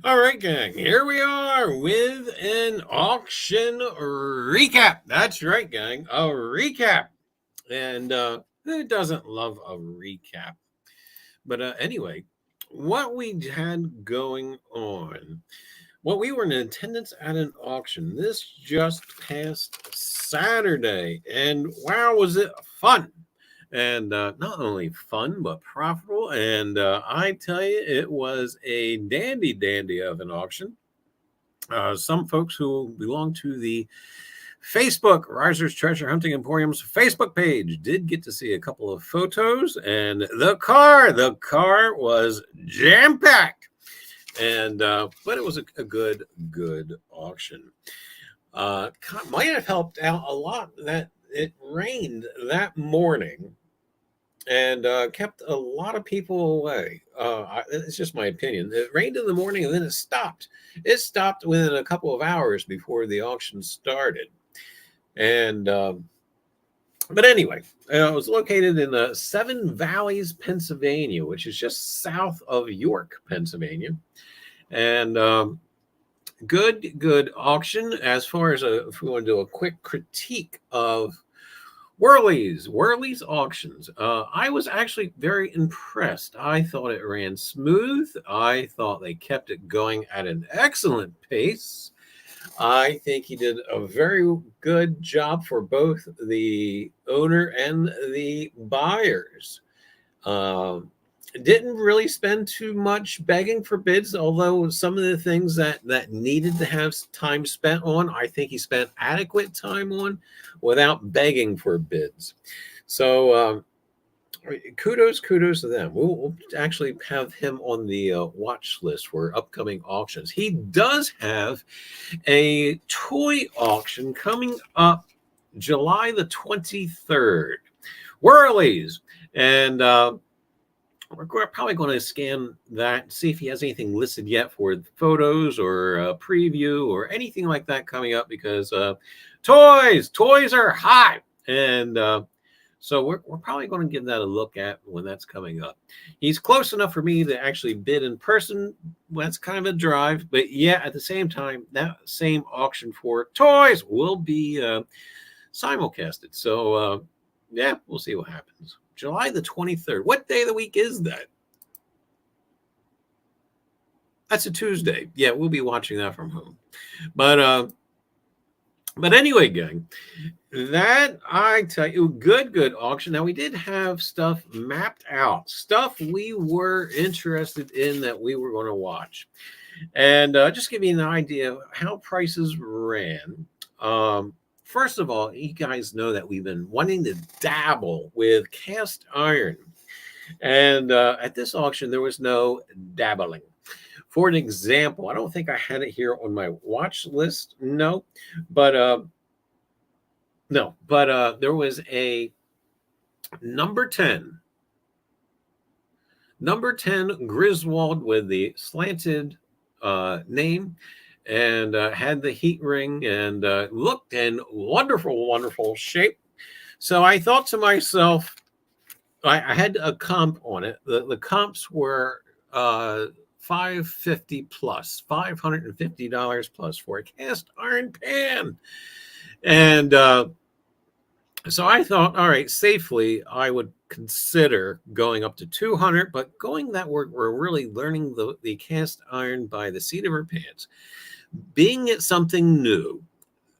All right, gang, here we are with an auction recap. That's right, gang, a recap. And who doesn't love a recap? But anyway, what we had going on. Well, we were in attendance at an auction this just past Saturday, and wow, was it fun! And not only fun but profitable. And I tell you, it was a dandy of an auction. Some folks who belong to the Facebook Risers Treasure Hunting Emporium's Facebook page did get to see a couple of photos, and the car was jam packed. And but it was a good auction. Might have helped out a lot that it rained that morning and kept a lot of people away. It's just my opinion. It rained in the morning and then it stopped. It stopped within a couple of hours before the auction started. And but anyway, it was located in Seven Valleys, Pennsylvania, which is just south of York, Pennsylvania. And good auction. As far as if we want to do a quick critique of Whirly's auctions. I was actually very impressed. I thought it ran smooth. I thought they kept it going at an excellent pace. I think he did a very good job for both the owner and the buyers. Didn't really spend too much begging for bids, although some of the things that needed to have time spent on, I think he spent adequate time on without begging for bids. So kudos to them. We'll actually have him on the watch list for upcoming auctions. He does have a toy auction coming up July the 23rd. Whirlies. And we're probably going to scan that, see if he has anything listed yet for photos or a preview or anything like that coming up, because toys are hot. And so we're probably going to give that a look at when that's coming up. He's close enough for me to actually bid in person. That's kind of a drive. But yeah, at the same time, that same auction for toys will be simulcasted. So yeah, we'll see what happens. July the 23rd. What day of the week is that? That's a Tuesday. Yeah, we'll be watching that from home. But anyway, gang, that I tell you, good auction. Now we did have stuff mapped out, stuff we were interested in that we were going to watch, and just give you an idea of how prices ran. First of all, you guys know that we've been wanting to dabble with cast iron. And at this auction, there was no dabbling. For an example, I don't think I had it here on my watch list. No, but there was a number 10 Griswold with the slanted name, and had the heat ring, and looked in wonderful shape. So I thought to myself, I had a comp on it. The comps were $550 plus, $550 plus for a cast iron pan. And so I thought, all right, safely, I would consider going up to 200, but going that we're really learning the cast iron by the seat of our pants. Being it something new,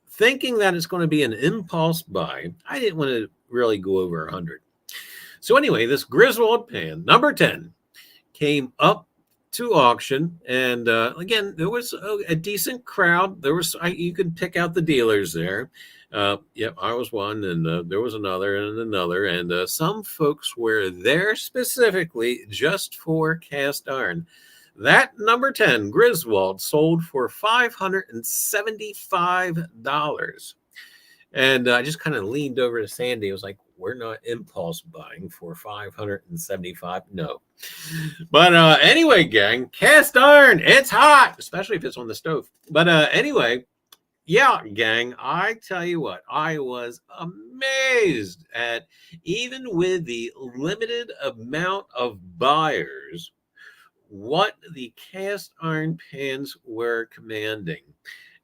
thinking that it's going to be an impulse buy, I didn't want to really go over 100. So anyway, this Griswold pan, number 10, came up to auction. And again, there was a decent crowd. You could pick out the dealers there. Yep, I was one, and there was another and another. And some folks were there specifically just for cast iron. That number 10 Griswold sold for $575. And I just kind of leaned over to Sandy. I was like, we're not impulse buying for $575. No. But anyway, gang, cast iron, it's hot, especially if it's on the stove. But anyway, yeah, gang, I tell you what, I was amazed at, even with the limited amount of buyers, what the cast iron pans were commanding.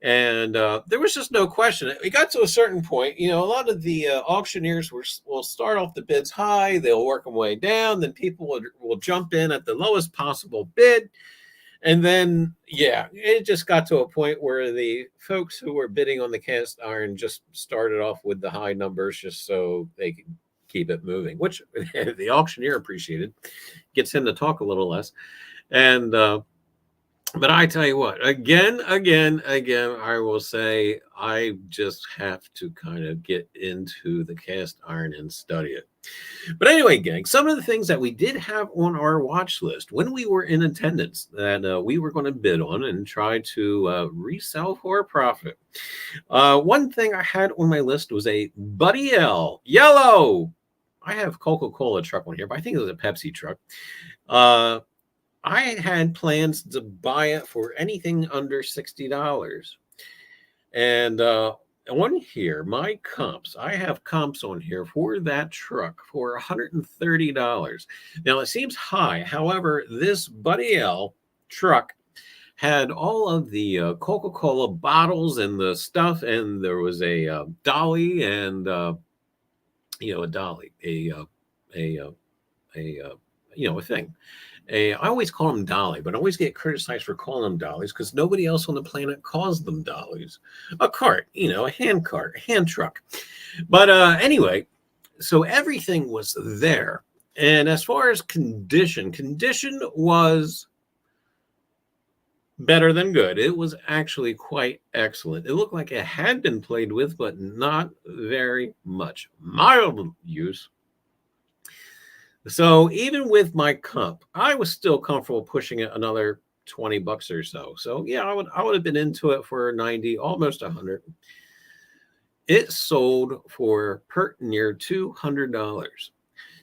And there was just no question. It got to a certain point. A lot of the auctioneers will start off the bids high. They'll work them way down. Then people will jump in at the lowest possible bid. And then, yeah, it just got to a point where the folks who were bidding on the cast iron just started off with the high numbers just so they could keep it moving, which the auctioneer appreciated. Gets him to talk a little less. And but I tell you what, again, I will say I just have to kind of get into the cast iron and study it. But anyway, gang, some of the things that we did have on our watch list when we were in attendance that we were going to bid on and try to resell for a profit. One thing I had on my list was a Buddy L yellow. I have Coca-Cola truck on here, but I think it was a Pepsi truck. I had plans to buy it for anything under $60. And on here, my comps, I have comps on here for that truck for $130. Now, it seems high. However, this Buddy L truck had all of the Coca-Cola bottles and the stuff, and there was a dolly and, a dolly, a thing. I always call them dolly, but I always get criticized for calling them dollies because nobody else on the planet calls them dollies. A cart, a hand cart, a hand truck. But anyway, so everything was there. And as far as condition was better than good. It was actually quite excellent. It looked like it had been played with, but not very much. Mild use. So even with my comp, I was still comfortable pushing it another $20 or so. So yeah, I would have been into it for 90, almost 100. It sold for pert near $200.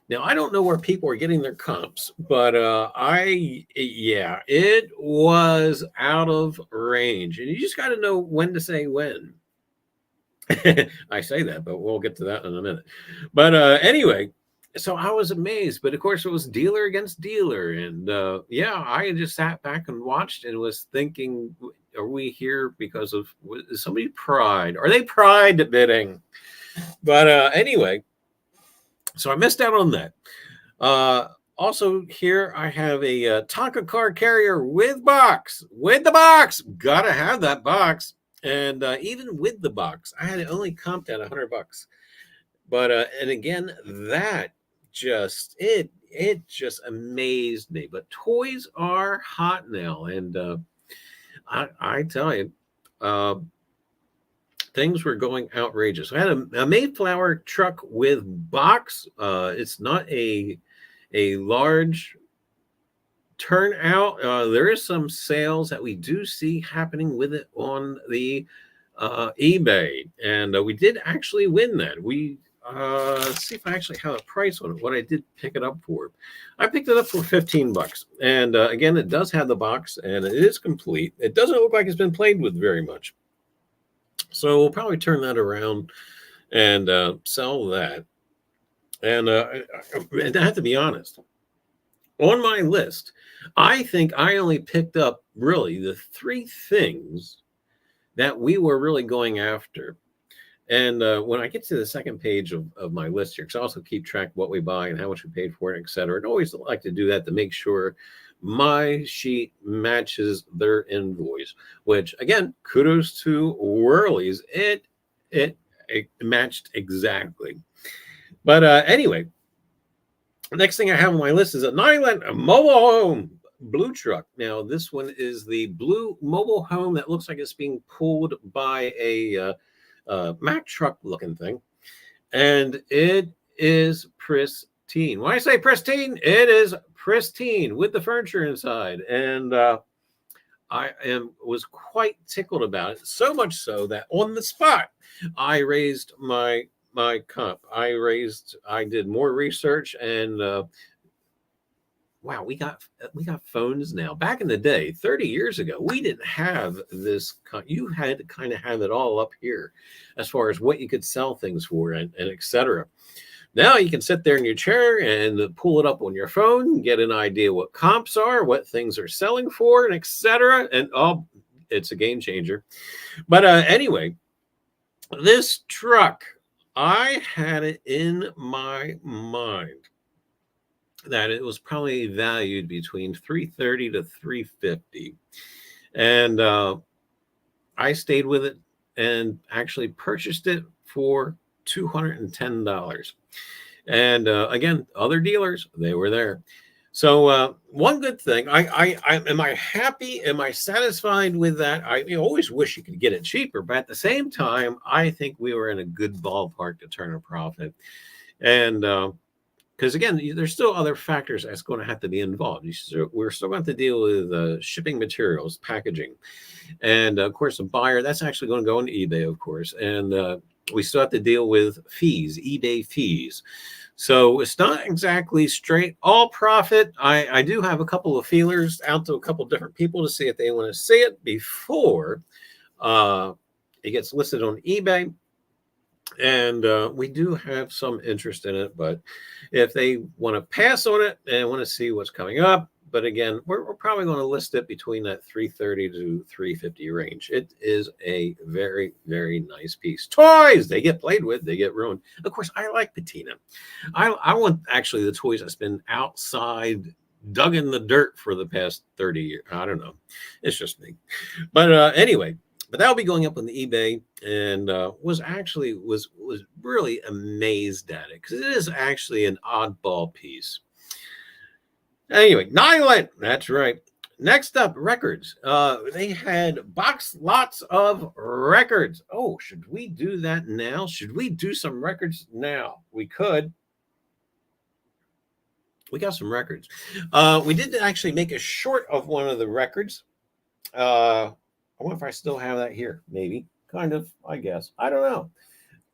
Now I don't know where people are getting their comps, but it was out of range, and you just got to know when to say when. I say that, but we'll get to that in a minute. But anyway. So I was amazed, but of course it was dealer against dealer. And I just sat back and watched and was thinking, are we here because of somebody pride? Are they pride bidding? But anyway, so I missed out on that. Also here I have a Tonka car carrier with box, with the box. Gotta have that box. And even with the box, I had it only comped at $100. But and again, that just it just amazed me. But toys are hot now, and I tell you, things were going outrageous. I had a Mayflower truck with box. It's not a large turnout. There is some sales that we do see happening with it on the eBay, and we did actually win that. Let's see if I actually have a price on it. What I did pick it up for. I picked it up for $15. And again, it does have the box and it is complete. It doesn't look like it's been played with very much. So we'll probably turn that around and sell that. And I have to be honest. On my list, I think I only picked up really the 3 things that we were really going after. And when I get to the second page of my list here, because I also keep track of what we buy and how much we paid for it, et cetera. I'd always like to do that to make sure my sheet matches their invoice, which again, kudos to Whirlies. It matched exactly. But anyway, next thing I have on my list is a Nyland mobile home blue truck. Now, this one is the blue mobile home that looks like it's being pulled by a Mack truck looking thing, and it is pristine. When I say pristine, it is pristine with the furniture inside, and I was quite tickled about it, so much so that on the spot I raised my comp. I did more research, and wow, we got phones now. Back in the day, 30 years ago, we didn't have this. You had to kind of have it all up here as far as what you could sell things for and et cetera. Now you can sit there in your chair and pull it up on your phone, get an idea what comps are, what things are selling for, and et cetera. And oh, it's a game changer. But anyway, this truck, I had it in my mind that it was probably valued between 330 to 350, and I stayed with it and actually purchased it for $210. And again, other dealers, they were there. So one good thing, I am I happy? Am I satisfied with that? I always wish you could get it cheaper, but at the same time, I think we were in a good ballpark to turn a profit. And because again, there's still other factors that's going to have to be involved. We're still going to have to deal with shipping materials, packaging, and of course, a buyer that's actually going to go on eBay, of course, and we still have to deal with fees, eBay fees. So it's not exactly straight all profit. I do have a couple of feelers out to a couple different people to see if they want to see it before it gets listed on eBay. And we do have some interest in it, but if they want to pass on it and want to see what's coming up, but again, we're probably going to list it between that 330 to 350 range. It is a very, very nice piece. Toys, they get played with, they get ruined. Of course, I like patina. I want actually the toys that's been outside, dug in the dirt for the past 30 years. I don't know. It's just me. But anyway, but that'll be going up on the eBay, and was really amazed at it because it is actually an oddball piece. Anyway, Nyland, that's right. Next up, records. They had lots of records. Oh, should we do that now? Should we do some records now? We could. We got some records. We did actually make a short of one of the records. I wonder if I still have that here. Maybe. Kind of, I guess. I don't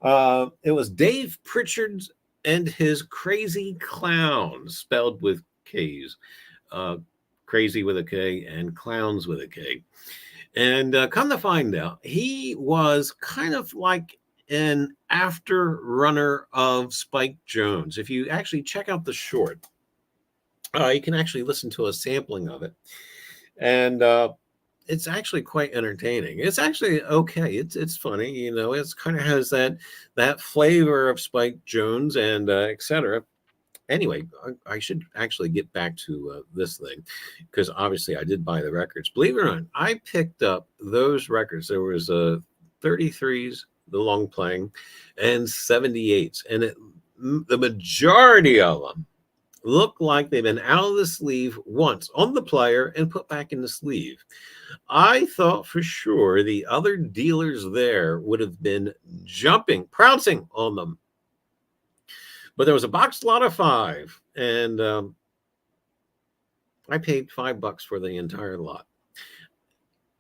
know. It was Dave Pritchard's and his Crazy Clowns, spelled with K's. Crazy with a K and Clowns with a K. And come to find out, he was kind of like an after runner of Spike Jones. If you actually check out the short, you can actually listen to a sampling of it. And it's actually quite entertaining. It's actually okay. It's funny, you know. It's kind of has that flavor of Spike Jones and etc. Anyway, I should actually get back to this thing because obviously I did buy the records. Believe it or not, I picked up those records. There was 33s, the long playing, and 78s, and the majority of them look like they've been out of the sleeve once on the player and put back in the sleeve. I thought for sure the other dealers there would have been pouncing on them. But there was a box lot of 5, and I paid $5 for the entire lot.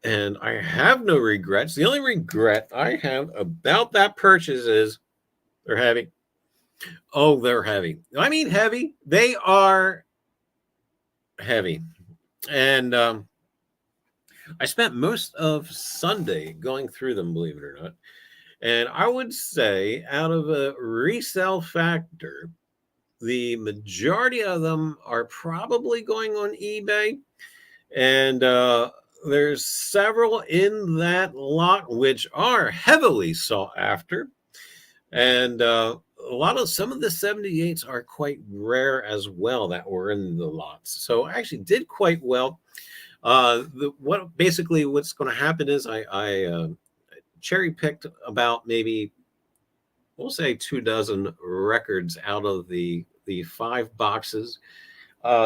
And I have no regrets. The only regret I have about that purchase is they're heavy. Oh, they're heavy. I mean heavy. They are heavy. And I spent most of Sunday going through them, believe it or not. And I would say out of a resale factor, the majority of them are probably going on eBay. And there's several in that lot which are heavily sought after. And some of the 78s are quite rare as well that were in the lots. So I actually did quite well. What's going to happen is I cherry picked about maybe, we'll say 24 records out of the 5 boxes.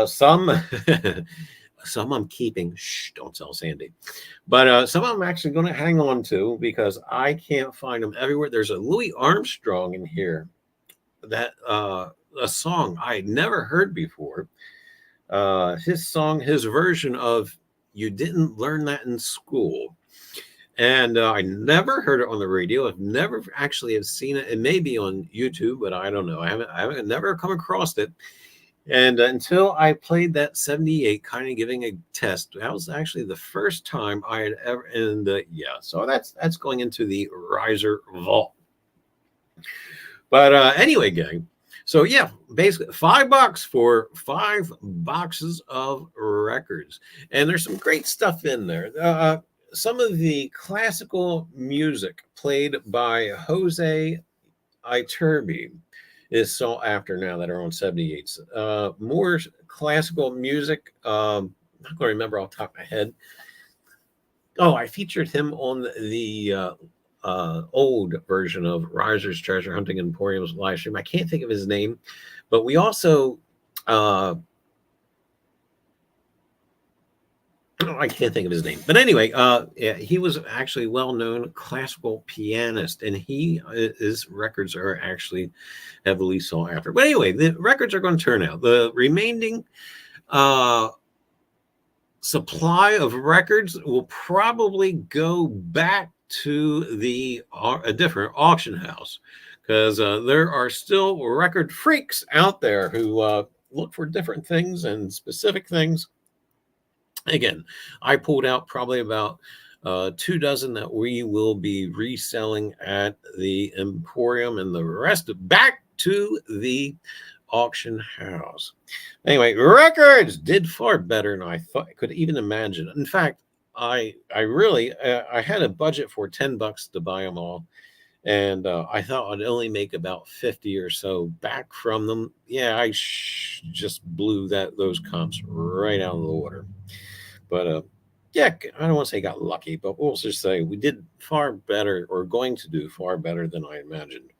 Some I'm keeping. Shh, don't tell Sandy. But some I'm actually going to hang on to because I can't find them everywhere. There's a Louis Armstrong in here that a song I had never heard before. His version of "You Didn't Learn That in School." And I never heard it on the radio. I've never actually have seen it. It may be on YouTube, but I don't know. I haven't never come across it. And until I played that 78, kind of giving a test, that was actually the first time I had ever, and yeah, so that's going into the riser vault. But anyway, gang. So yeah, basically $5 for 5 boxes of records, and there's some great stuff in there. Some of the classical music played by Jose Iturbi is sought after now that are on 78s. More classical music. I'm not going to remember off the top of my head. Oh, I featured him on the old version of Riser's Treasure Hunting Emporium's live stream. I can't think of his name, but we also I can't think of his name. But anyway, yeah, he was actually well-known classical pianist, and his records are actually heavily sought after. But anyway, the records are going to turn out. The remaining supply of records will probably go back to a different auction house, because there are still record freaks out there who look for different things and specific things. Again, I pulled out probably about 2 dozen that we will be reselling at the Emporium, and the rest back to the auction house. Anyway, records did far better than I thought I could even imagine. In fact, I really I had a budget for $10 to buy them all, and I thought I'd only make about 50 or so back from them. Yeah, I just blew those comps right out of the water. But yeah, I don't want to say got lucky, but we'll just say we did far better, or going to do far better than I imagined.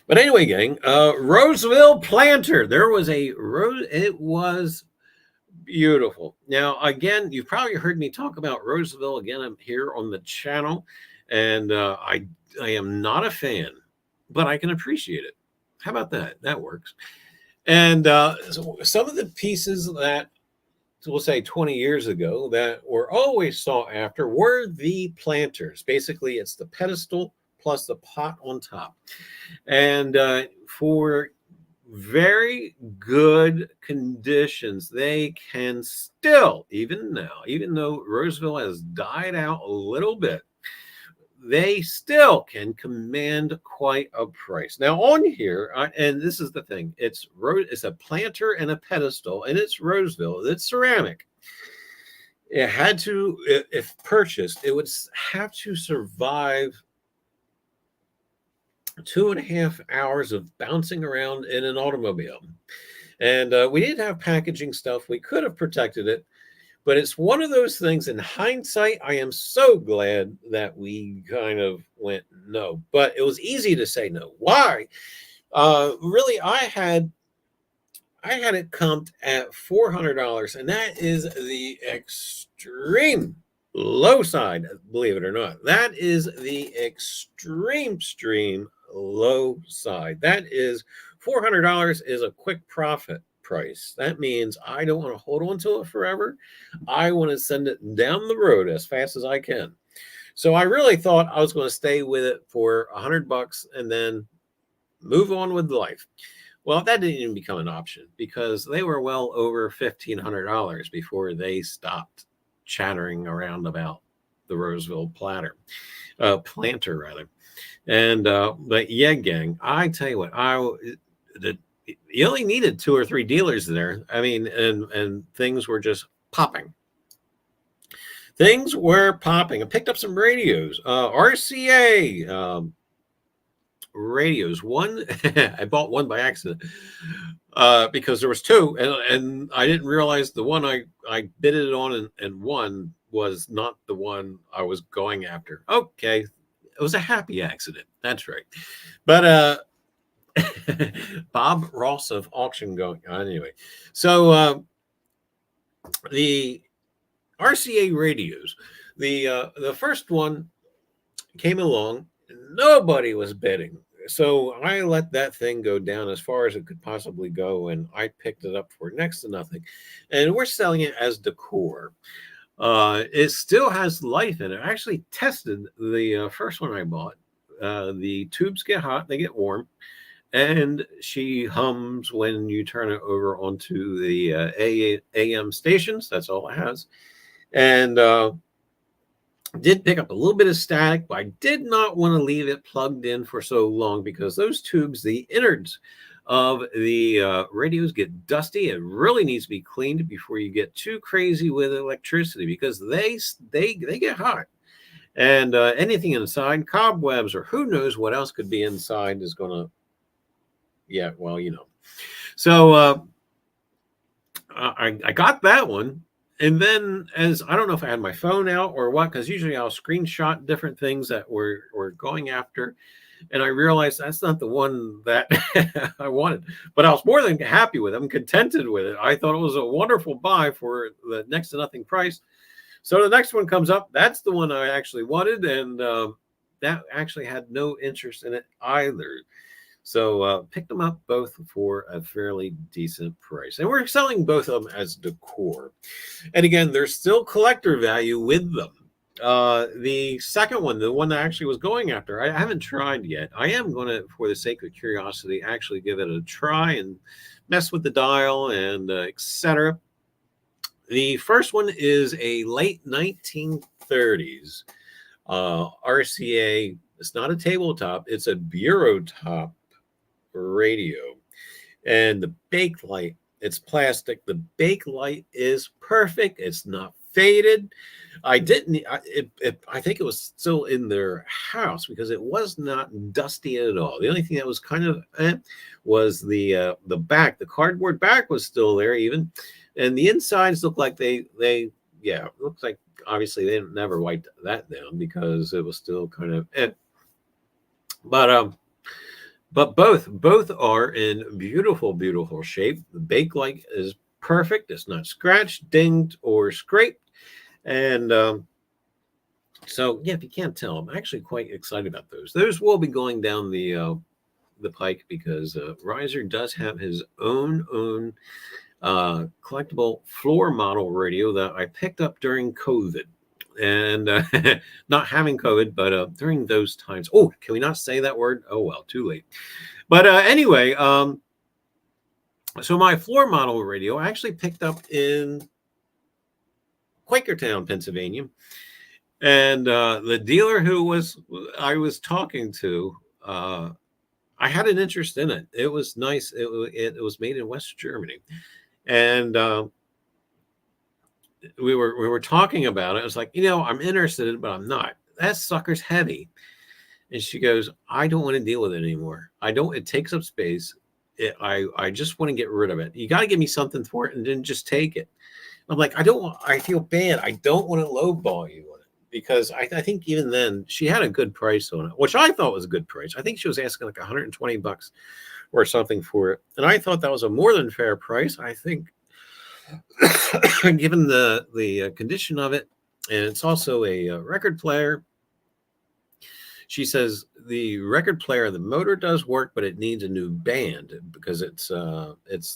But anyway, gang, Roseville planter. There was a rose. It was beautiful. Now, again, you've probably heard me talk about Roseville again. I'm here on the channel, and I am not a fan, but I can appreciate it. How about that? That works. And so some of the pieces that, we'll say 20 years ago, that were always sought after were the planters. Basically, it's the pedestal plus the pot on top. And for very good conditions, they can still, even now, even though Roseville has died out a little bit, they still can command quite a price. Now on here, and this is the thing, it's a planter and a pedestal, and it's Roseville, it's ceramic. It had to, if purchased, it would have to survive 2.5 hours of bouncing around in an automobile. And we did have packaging stuff. We could have protected it, but it's one of those things. In hindsight, I am so glad that we kind of went no. But it was easy to say no. Why? Really, I had it comped at $400, and that is the extreme low side, believe it or not. That is the extreme low side. That is $400 is a quick profit price. That means I don't want to hold on to it forever. I want to send it down the road as fast as I can. So I really thought I was going to stay with it for $100 and then move on with life. Well, that didn't even become an option, because they were well over $1,500 before they stopped chattering around about the Roseville planter. And but yeah, gang, I tell you what, you only needed 2 or 3 dealers there. I mean, and things were just popping. Things were popping. I picked up some radios, RCA radios. One, I bought one by accident because there was 2, and I didn't realize the one I bid it on and won was not the one I was going after. Okay, it was a happy accident. That's right. But Bob Ross of auction going on anyway. So the RCA radios, the first one came along, nobody was bidding. So I let that thing go down as far as it could possibly go, and I picked it up for next to nothing. And we're selling it as decor. It still has life in it. I actually tested the first one I bought. The tubes get hot, they get warm, and she hums when you turn it over onto the AM stations. That's all it has. And did pick up a little bit of static, but I did not want to leave it plugged in for so long because those tubes, the innards of the radios, get dusty. It really needs to be cleaned before you get too crazy with electricity because they get hot. And anything inside, cobwebs or who knows what else could be inside is going to, yeah, well, you know. So I got that one. And then, as I don't know if I had my phone out or what, because usually I'll screenshot different things that we're going after, and I realized that's not the one that I wanted. But I was more than happy with it. I'm contented with it. I thought it was a wonderful buy for the next to nothing price. So the next one comes up. That's the one I actually wanted, and that actually had no interest in it either. So picked them up both for a fairly decent price. And we're selling both of them as decor. And again, there's still collector value with them. The second one, the one that I actually was going after, I haven't tried yet. I am going to, for the sake of curiosity, actually give it a try and mess with the dial and etc. The first one is a late 1930s RCA. It's not a tabletop, it's a bureau top radio. And the bake light, it's plastic. The bake light is perfect. It's not faded. I didn't. I think it was still in their house because it was not dusty at all. The only thing that was kind of was the back. The cardboard back was still there even, and the insides looked like they yeah, it looks like obviously they never wiped that down because it was still kind of but both are in beautiful shape. The bake light is perfect. It's not scratched, dinged, or scraped. And so, yeah, if you can't tell, I'm actually quite excited about those. Those will be going down the pike because Riser does have his own collectible floor model radio that I picked up during COVID. And not having COVID, but during those times. Oh, can we not say that word? Oh, well, too late. But anyway, so my floor model radio I actually picked up in Quakertown, Pennsylvania. And the dealer I was talking to, I had an interest in it. It was nice. It was made in West Germany. And we were talking about it. I was like, I'm interested in it, but I'm not. That sucker's heavy. And she goes, I don't want to deal with it anymore. It takes up space. I just want to get rid of it. You got to give me something for it and then just take it. I'm like, I feel bad. I don't want to lowball you on it because I think even then she had a good price on it, which I thought was a good price. I think she was asking like $120 or something for it. And I thought that was a more than fair price. I think given the condition of it, and it's also a record player. She says the record player, the motor does work, but it needs a new band because it's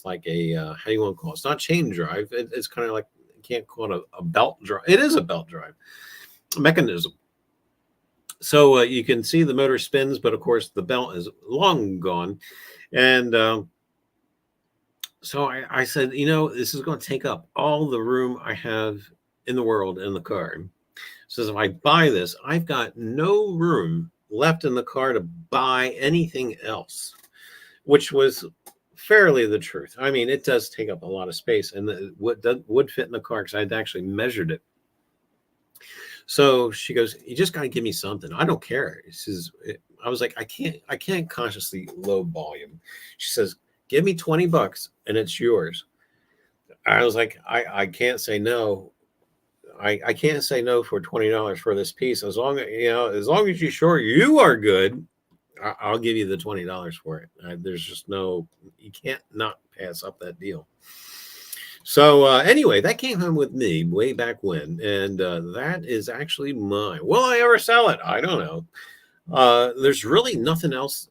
like a how do you want to call it? It's not chain drive. It's kind of like, you can't call it a belt drive. It is a belt drive mechanism. So you can see the motor spins, but of course the belt is long gone. And so I said, this is going to take up all the room I have in the world in the car. Says if I buy this, I've got no room left in the car to buy anything else, which was fairly the truth. I mean, it does take up a lot of space, and it would fit in the car because I'd actually measured it. So she goes, you just got to give me something. I don't care. I was like, I can't consciously low volume. She says, give me $20 and it's yours. I was like, I can't say no. I can't say no for $20 for this piece. As long as you're sure you are good, I'll give you the $20 for it. There's just you can't not pass up that deal. So anyway, that came home with me way back when, and that is actually mine. Will I ever sell it? I don't know. There's really nothing else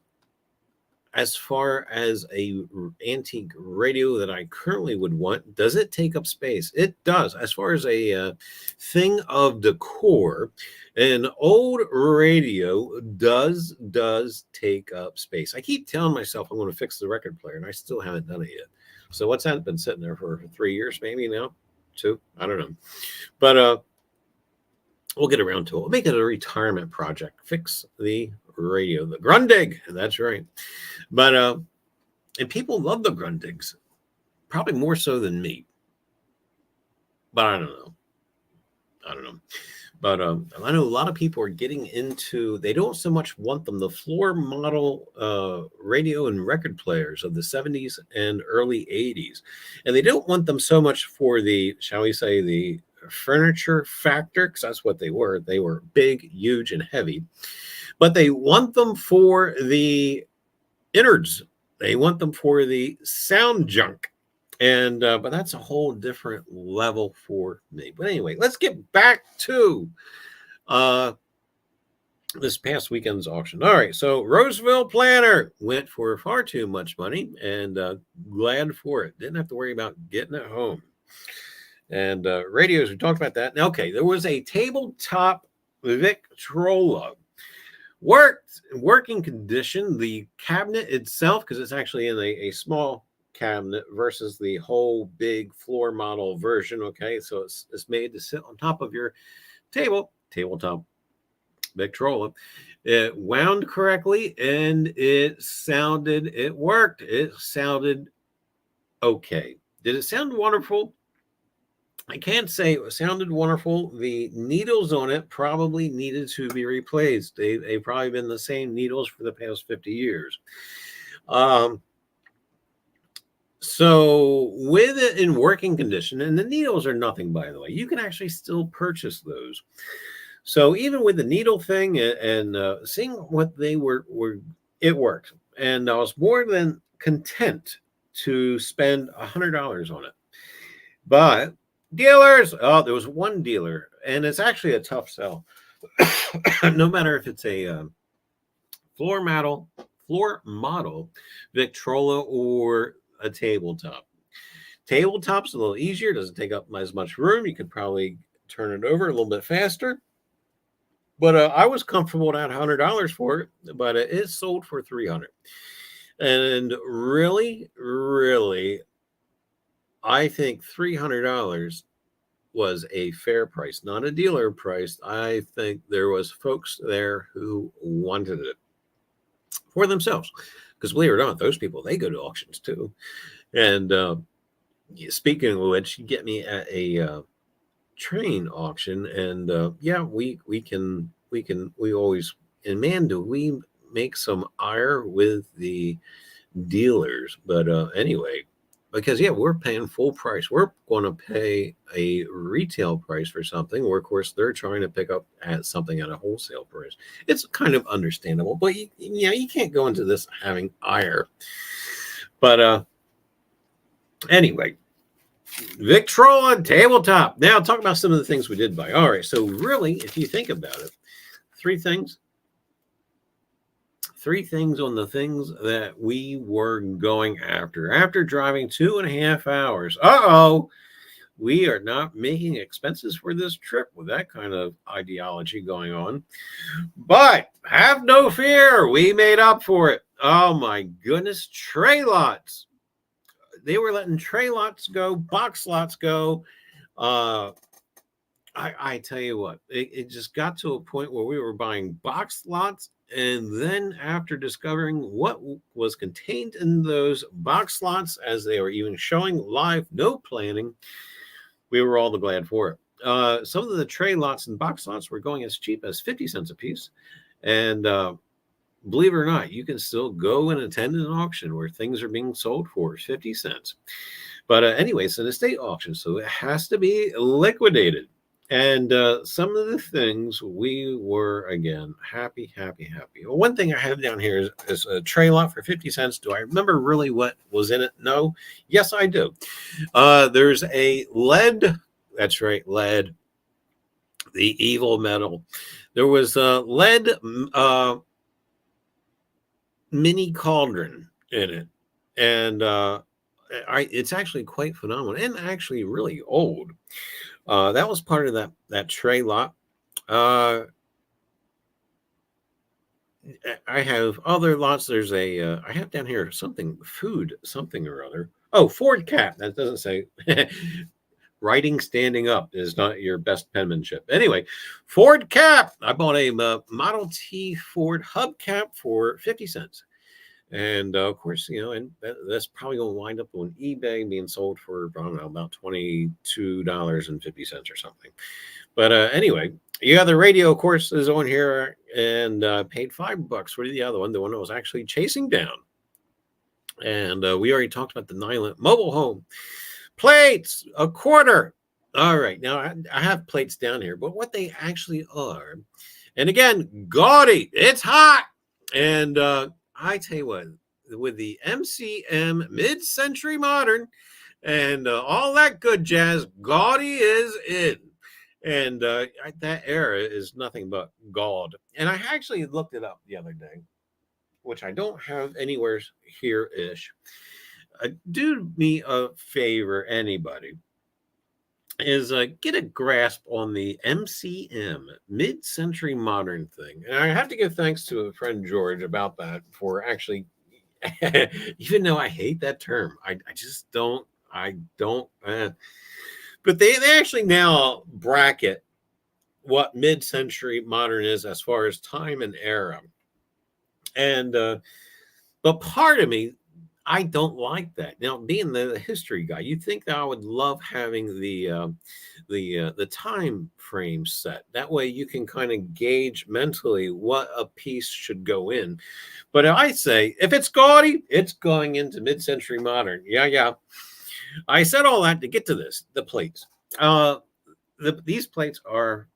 as far as a antique radio that I currently would want, does it take up space? It does. As far as a thing of decor, an old radio does take up space. I keep telling myself I'm going to fix the record player, and I still haven't done it yet. So what's that been sitting there for 3 years, maybe now? 2? I don't know. But we'll get around to it. We'll make it a retirement project. Fix the radio, the Grundig. That's right. But and people love the Grundigs, probably more so than me. But I don't know. But I know a lot of people are getting into, they don't so much want them, the floor model radio and record players of the 70s and early 80s. And they don't want them so much for the, shall we say, the furniture factor, because that's what they were. They were big, huge, and heavy. But they want them for the innards. They want them for the sound junk. And but that's a whole different level for me. But anyway, let's get back to this past weekend's auction. All right, so Roseville Planner went for far too much money, and glad for it. Didn't have to worry about getting it home. And radios, we talked about that. Now, okay, there was a tabletop Victrola. Working condition. The cabinet itself, because it's actually in a small cabinet versus the whole big floor model version. Okay, so it's made to sit on top of your tabletop Victrola. It wound correctly, and it worked. It sounded okay. Did it sound wonderful? I can't say it sounded wonderful. The needles on it probably needed to be replaced. They've probably been the same needles for the past 50 years. So with it in working condition, and the needles are nothing, by the way, you can actually still purchase those. So even with the needle thing and seeing what they were, it worked. And I was more than content to spend $100 on it. But dealers, there was one dealer, and it's actually a tough sell. No matter if it's a floor model Victrola or a tabletop. Tabletop's a little easier, doesn't take up as much room. You could probably turn it over a little bit faster. But I was comfortable at $100 for it, but it is sold for $300. And really, I think $300 was a fair price, not a dealer price. I think there was folks there who wanted it for themselves, because believe it or not, those people, they go to auctions too. And speaking of which, you get me at a train auction, and we always, and man, do we make some ire with the dealers. But anyway, because we're paying full price. We're going to pay a retail price for something where, of course, they're trying to pick up at something at a wholesale price. It's kind of understandable, but you can't go into this having ire. But anyway, Victrola tabletop. Now talk about some of the things we did buy. All right, so really, if you think about it, three things on the things that we were going after driving 2.5 hours. We are not making expenses for this trip with that kind of ideology going on. But have no fear, we made up for it. Oh my goodness, tray lots. They were letting tray lots go, box lots go. I tell you what, it just got to a point where we were buying box lots. And then after discovering what was contained in those box lots, as they were even showing live, no planning, we were all the glad for it. Some of the tray lots and box lots were going as cheap as 50 cents a piece. And believe it or not, you can still go and attend an auction where things are being sold for 50 cents. But anyway, it's an estate auction, so it has to be liquidated. And some of the things we were, again, happy. Well, one thing I have down here is a tray lot for 50 cents. Do I remember really what was in it? No. Yes, I do. There's a lead. That's right, lead. The evil metal. There was lead mini cauldron in it. And it's actually quite phenomenal and actually really old. That was part of that tray lot. I have other lots. There's I have down here something or other. Oh, Ford cap. That doesn't say. Writing standing up is not your best penmanship. Anyway, Ford cap. I bought a Model T Ford hubcap for 50 cents. And of course, and that's probably going to wind up on eBay being sold for, I don't know, about $22.50 or something. But anyway, the radio, of course, is on here, and paid $5 for the other one, the one that was actually chasing down. And we already talked about the Nyland mobile home. Plates, a quarter. All right, now I have plates down here, but what they actually are, and again, gaudy, it's hot. And I tell you what, with the MCM mid-century modern and all that good jazz, gaudy is in. And that era is nothing but gaudy. And I actually looked it up the other day, which I don't have anywhere here-ish. Do me a favor, anybody, is get a grasp on the MCM mid-century modern thing. And I have to give thanks to a friend George about that for actually, even though I hate that term, I just don't. But they actually now bracket what mid-century modern is as far as time and era. And but part of me, I don't like that. Now, being the history guy, you'd think that I would love having the time frame set. That way, you can kind of gauge mentally what a piece should go in. But I say, if it's gaudy, it's going into mid-century modern. Yeah. I said all that to get to this. The plates. These plates are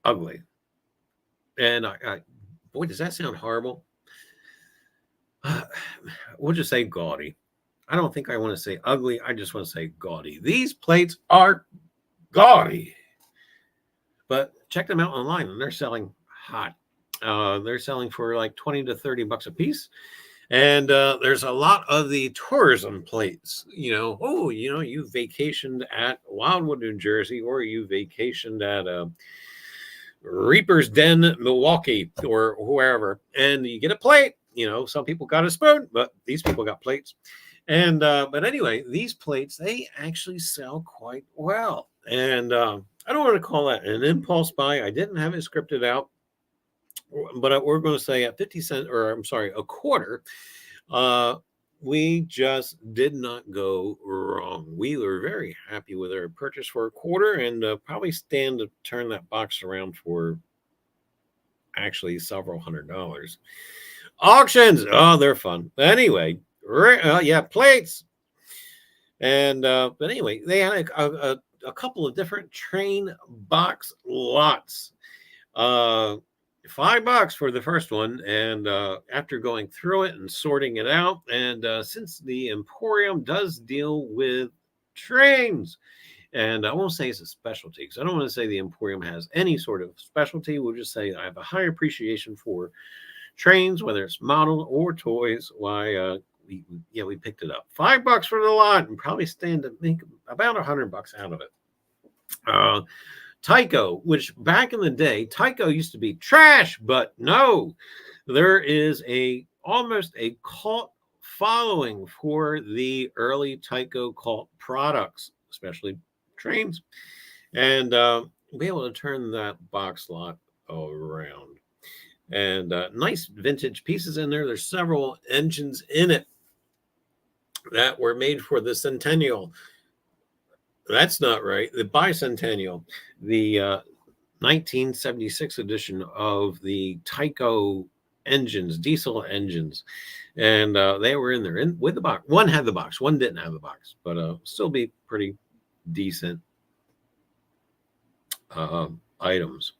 ugly, and boy, does that sound horrible. We'll just say gaudy. I don't think I want to say ugly. I just want to say gaudy. These plates are gaudy. But check them out online, and they're selling hot. They're selling for like $20 to $30 a piece. And there's a lot of the tourism plates. You vacationed at Wildwood, New Jersey, or you vacationed at Reaper's Den, Milwaukee, or wherever, and you get a plate. Some people got a spoon, but these people got plates. And but anyway, these plates, they actually sell quite well. And I don't want to call that an impulse buy. I didn't have it scripted out, but we're going to say at 50 cents, or I'm sorry, a quarter. We just did not go wrong. We were very happy with our purchase for a quarter, and probably stand to turn that box around for actually several $100s. Auctions, they're fun. Anyway, plates. And but anyway, they had a couple of different train box lots. $5 for the first one, and after going through it and sorting it out, and since the Emporium does deal with trains, and I won't say it's a specialty, because I don't want to say the Emporium has any sort of specialty. We'll just say I have a high appreciation for trains, whether it's model or toys. Why we picked it up. $5 for the lot, and probably stand to make about $100 out of it. Tyco, which back in the day, Tyco used to be trash, but no, there is almost a cult following for the early Tyco cult products, especially trains, and be able to turn that box lot around. And nice vintage pieces in there. There's several engines in it that were made for the Centennial. That's not right. The bicentennial, the 1976 edition of the Tyco engines, diesel engines, and they were in there with the box. One had the box, one didn't have the box, but still be pretty decent items.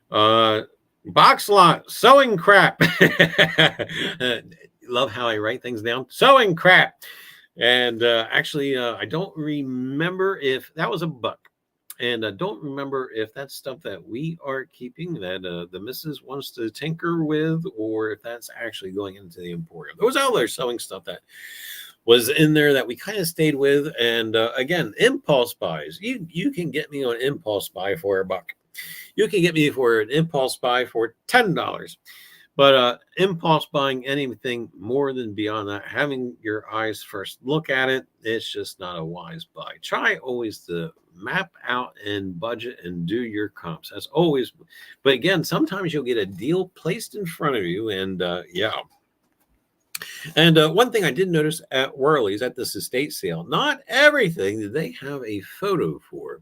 Box lot, sewing crap. Love how I write things down. Sewing crap. And actually, I don't remember if that was $1. And I don't remember if that's stuff that we are keeping that the missus wants to tinker with, or if that's actually going into the Emporium. There was other sewing stuff that was in there that we kind of stayed with. And again, impulse buys. You can get me on impulse buy for $1. You can get me for an impulse buy for $10. But impulse buying anything more than beyond that, having your eyes first look at it, it's just not a wise buy. Try always to map out and budget and do your comps. That's always, but again, sometimes you'll get a deal placed in front of you, and yeah. And one thing I did notice at Worley's at this estate sale, not everything did they have a photo for.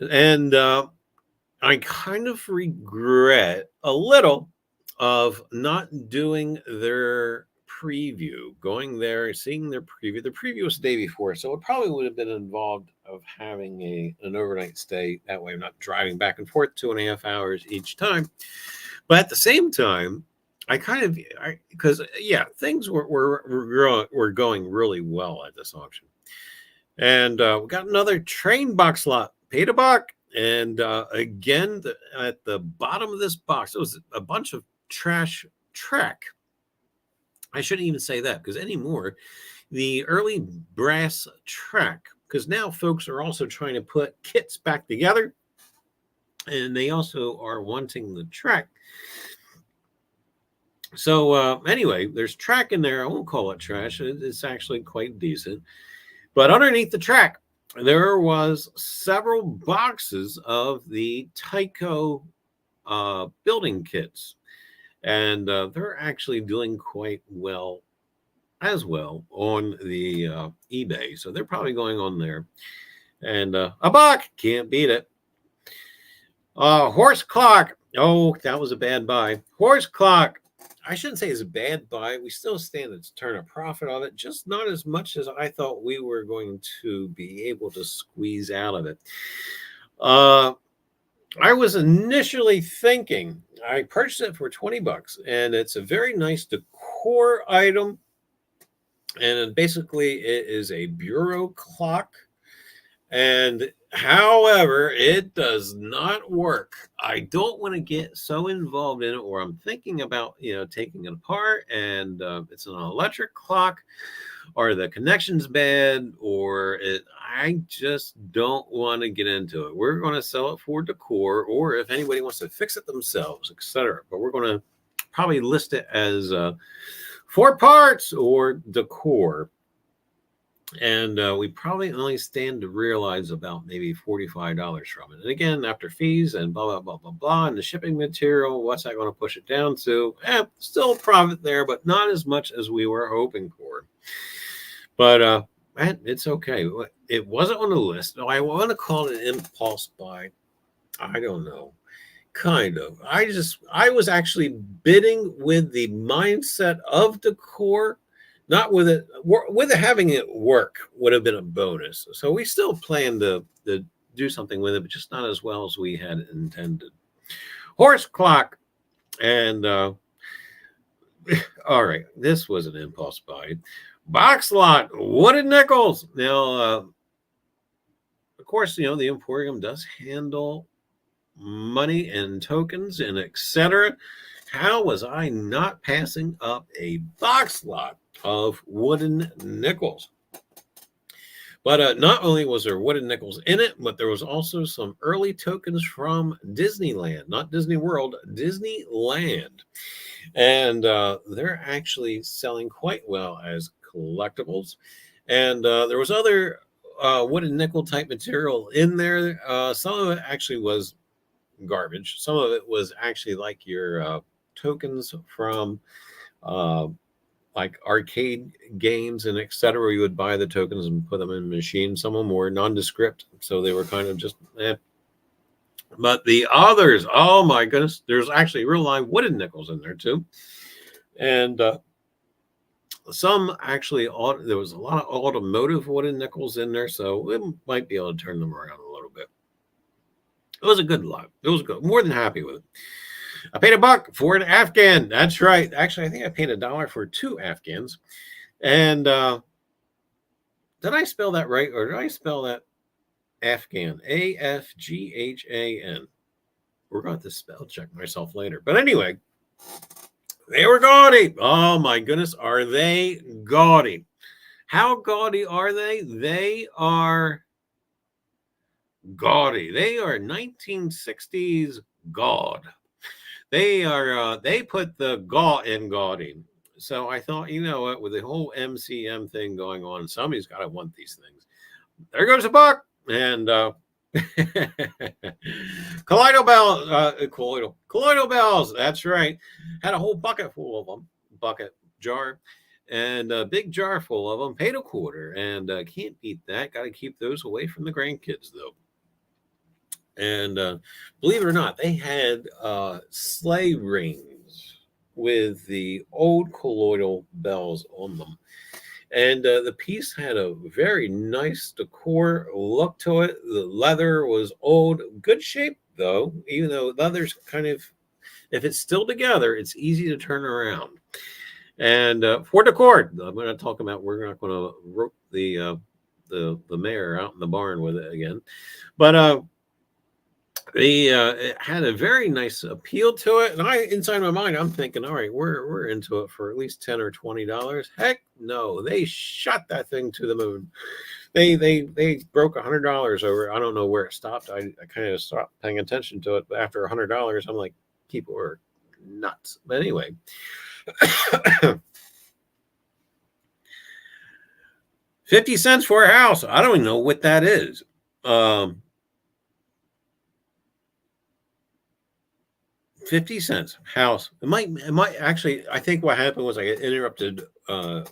And I kind of regret a little of not doing their preview, going there, seeing their preview. The preview was the day before, so it probably would have been involved of having an overnight stay. That way I'm not driving back and forth 2.5 hours each time. But at the same time, because things were going really well at this auction. And we got another train box lot, paid $1. And again, at the bottom of this box, it was a bunch of trash Trek. I shouldn't even say that, because anymore, the early brass Trek, because now folks are also trying to put kits back together, and they also are wanting the Trek. So anyway, there's Trek in there. I won't call it trash. It's actually quite decent. But underneath the Trek, there was several boxes of the Tyco building kits. And they're actually doing quite well as well on the eBay. So they're probably going on there. And $1, can't beat it. Horse clock. Oh, that was a bad buy. Horse clock. I shouldn't say it's a bad buy. We still stand to turn a profit on it, just not as much as I thought we were going to be able to squeeze out of it. I was initially thinking, I purchased it for $20, and it's a very nice decor item. And basically, it is a bureau clock. And however, it does not work. I don't want to get so involved in it, or I'm thinking about, taking it apart, and it's an electric clock, or the connection's bad, or I just don't want to get into it. We're going to sell it for decor, or if anybody wants to fix it themselves, etc. But we're going to probably list it as 4 parts or decor. And we probably only stand to realize about maybe $45 from it. And again, after fees and blah, blah, blah, blah, blah, and the shipping material, what's that going to push it down to? Still profit there, but not as much as we were hoping for. But it's okay. It wasn't on the list. I want to call it an impulse buy. I don't know. Kind of. I was actually bidding with the mindset of decor. Not with it, having it work would have been a bonus. So we still plan to do something with it, but just not as well as we had intended. Horse clock. And all right, this was an impulse buy. Box lot, wooden nickels. Now, of course, the Emporium does handle money and tokens and etc. How was I not passing up a box lot of wooden nickels? But not only was there wooden nickels in it, but there was also some early tokens from Disneyland, not Disney World, Disneyland. And they're actually selling quite well as collectibles. And there was other wooden nickel type material in there. Some of it actually was garbage. Some of it was actually like your tokens from like arcade games and etc. You would buy the tokens and put them in a machine. Some of them were nondescript, so they were kind of just But the others, oh my goodness, there's actually real live wooden nickels in there too. And some actually, there was a lot of automotive wooden nickels in there, so we might be able to turn them around a little bit. It was a good lot. It was good. More than happy with it. I paid $1 for an Afghan. That's right. Actually, I think I paid $1 for 2 Afghans. And did I spell that right, or did I spell that? Afghan, Afghan. We're going to spell check myself later. But anyway, they were gaudy. Oh my goodness, are they gaudy? How gaudy are they? They are gaudy. They are 1960s gaud. They are they put the gaw in gaudy. So I thought, you know what, with the whole MCM thing going on, somebody's got to want these things. There goes a buck. And colloidal bells, colloidal bells. That's right. Had a whole bucket full of them, bucket jar, and a big jar full of them. Paid a quarter, and can't beat that. Got to keep those away from the grandkids, though. And believe it or not, they had sleigh rings with the old colloidal bells on them. And the piece had a very nice decor look to it. The leather was old, good shape though, even though leather's kind of, if it's still together, it's easy to turn around. And for decor, I'm going to talk about, we're not going to rope the mare out in the barn with it again. But it had a very nice appeal to it, and I, inside my mind, I'm thinking, all right, we're into it for at least $10 or $20. Heck no, they shot that thing to the moon. They broke $100 over. I don't know where it stopped. I kind of stopped paying attention to it. But after $100, I'm like, people are nuts. But anyway. 50 cents for a house. I don't even know what that is. 50 cents house. It might actually, I think what happened was I get interrupted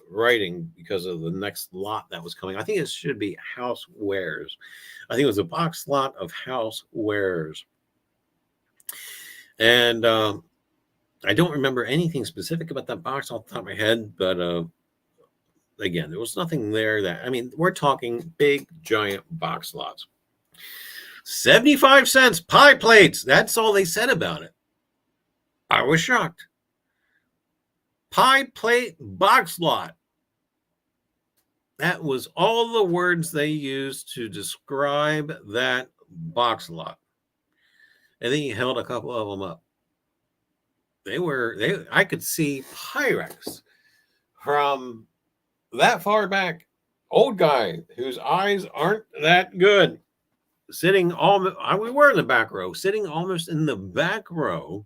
writing because of the next lot that was coming. I think it should be house wares. I think it was a box lot of house wares. And I don't remember anything specific about that box off the top of my head, but again, there was nothing there that, I mean, we're talking big, giant box lots. 75 cents pie plates. That's all they said about it. I was shocked. Pie plate box lot. That was all the words they used to describe that box lot. And then he held a couple of them up. I could see Pyrex from that far back. Old guy whose eyes aren't that good. Sitting we were in the back row, sitting almost in the back row.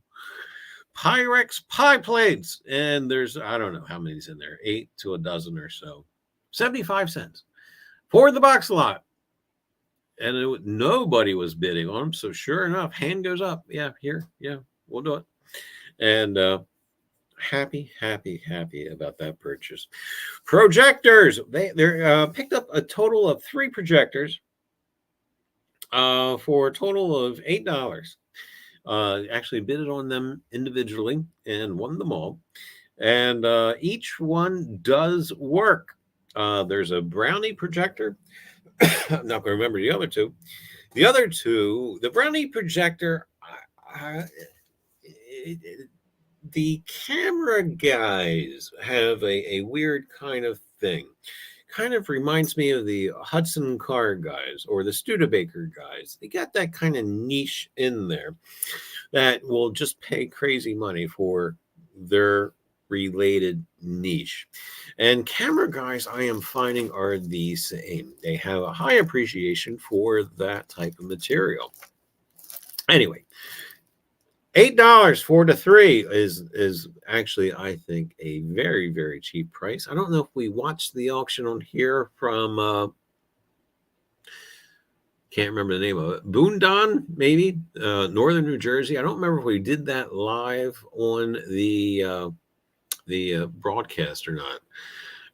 Pyrex pie plates, and there's, I don't know how many's in there, 8 to a dozen or so. 75 cents for the box lot, and nobody was bidding on them. So sure enough, hand goes up. Yeah, here, yeah, we'll do it. And happy about that purchase. Projectors, they're picked up a total of 3 projectors for a total of $8. Actually bidded on them individually and won them all. And each one does work. There's a brownie projector. I'm not going to remember the other two. The other two, the brownie projector, the camera guys have a weird kind of thing. Kind of reminds me of the Hudson Car guys or the Studebaker guys. They got that kind of niche in there that will just pay crazy money for their related niche. And camera guys, I am finding, are the same. They have a high appreciation for that type of material. Anyway, $8 for the 3 is actually, I think, a very, very cheap price. I don't know if we watched the auction on here from can't remember the name of it, Boondon, maybe, northern New Jersey. I don't remember if we did that live on the broadcast or not.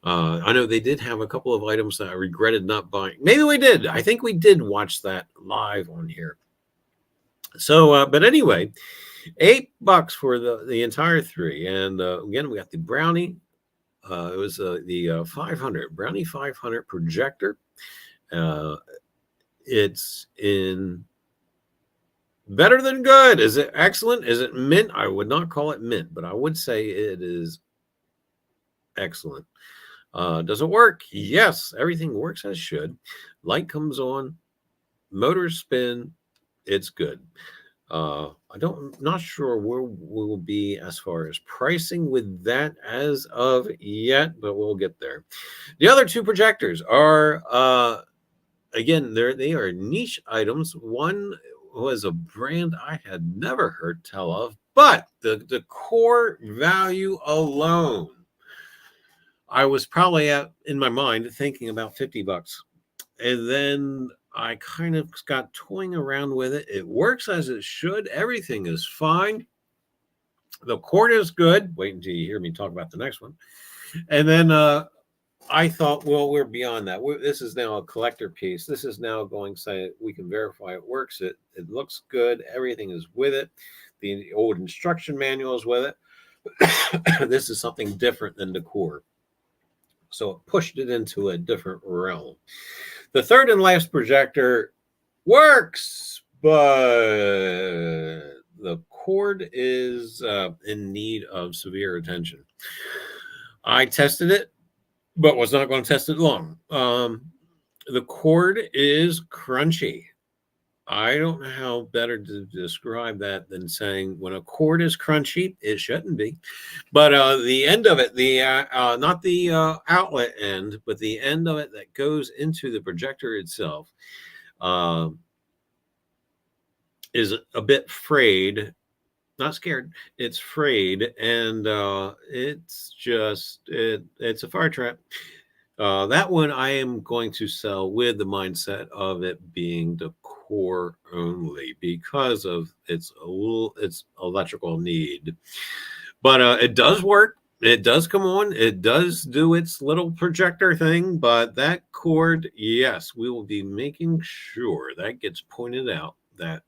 I know they did have a couple of items that I regretted not buying. Maybe we did. I think we did watch that live on here. So, but anyway, $8 for the entire 3. And again, we got the brownie. It was the 500 brownie 500 projector. It's in better than good. Is it excellent? Is it mint? I would not call it mint, but I would say it is excellent. Does it work? Yes, everything works as should. Light comes on motor spin, it's good. I'm not sure where we'll be as far as pricing with that as of yet, but we'll get there. The other two projectors are again, they are niche items. One was a brand I had never heard tell of, but the core value alone, I was probably in my mind thinking about $50. And then I kind of got toying around with it. It works as it should. Everything is fine. The cord is good. Wait until you hear me talk about the next one. And then I thought, well, we're beyond that. This is now a collector piece. This is now going to say we can verify it works. It looks good. Everything is with it. The old instruction manual is with it. This is something different than the core. So it pushed it into a different realm. The third and last projector works, but the cord is in need of severe attention. I tested it, but was not going to test it long. The cord is crunchy. I don't know how better to describe that than saying when a cord is crunchy, it shouldn't be. But the end of it, not the outlet end, but the end of it that goes into the projector itself is a bit frayed. Not scared. It's frayed, and it's just it's a fire trap. That one I am going to sell with the mindset of it being the core only because of its electrical need. But it does work. It does come on. It does do its little projector thing. But that cord, yes, we will be making sure that gets pointed out. That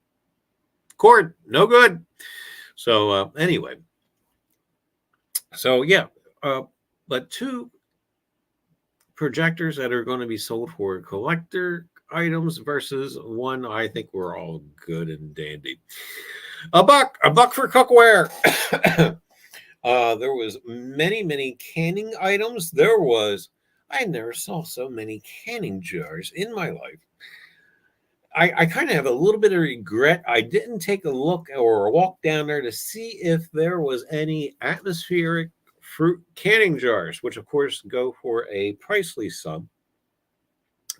cord, no good. So anyway, so yeah, but two projectors that are going to be sold for collector items versus one I think we're all good and dandy. A buck for cookware. There was many canning items. I never saw so many canning jars in my life. I kind of have a little bit of regret. I didn't take a look or walk down there to see if there was any atmospheric fruit canning jars, which of course go for a pricely sum.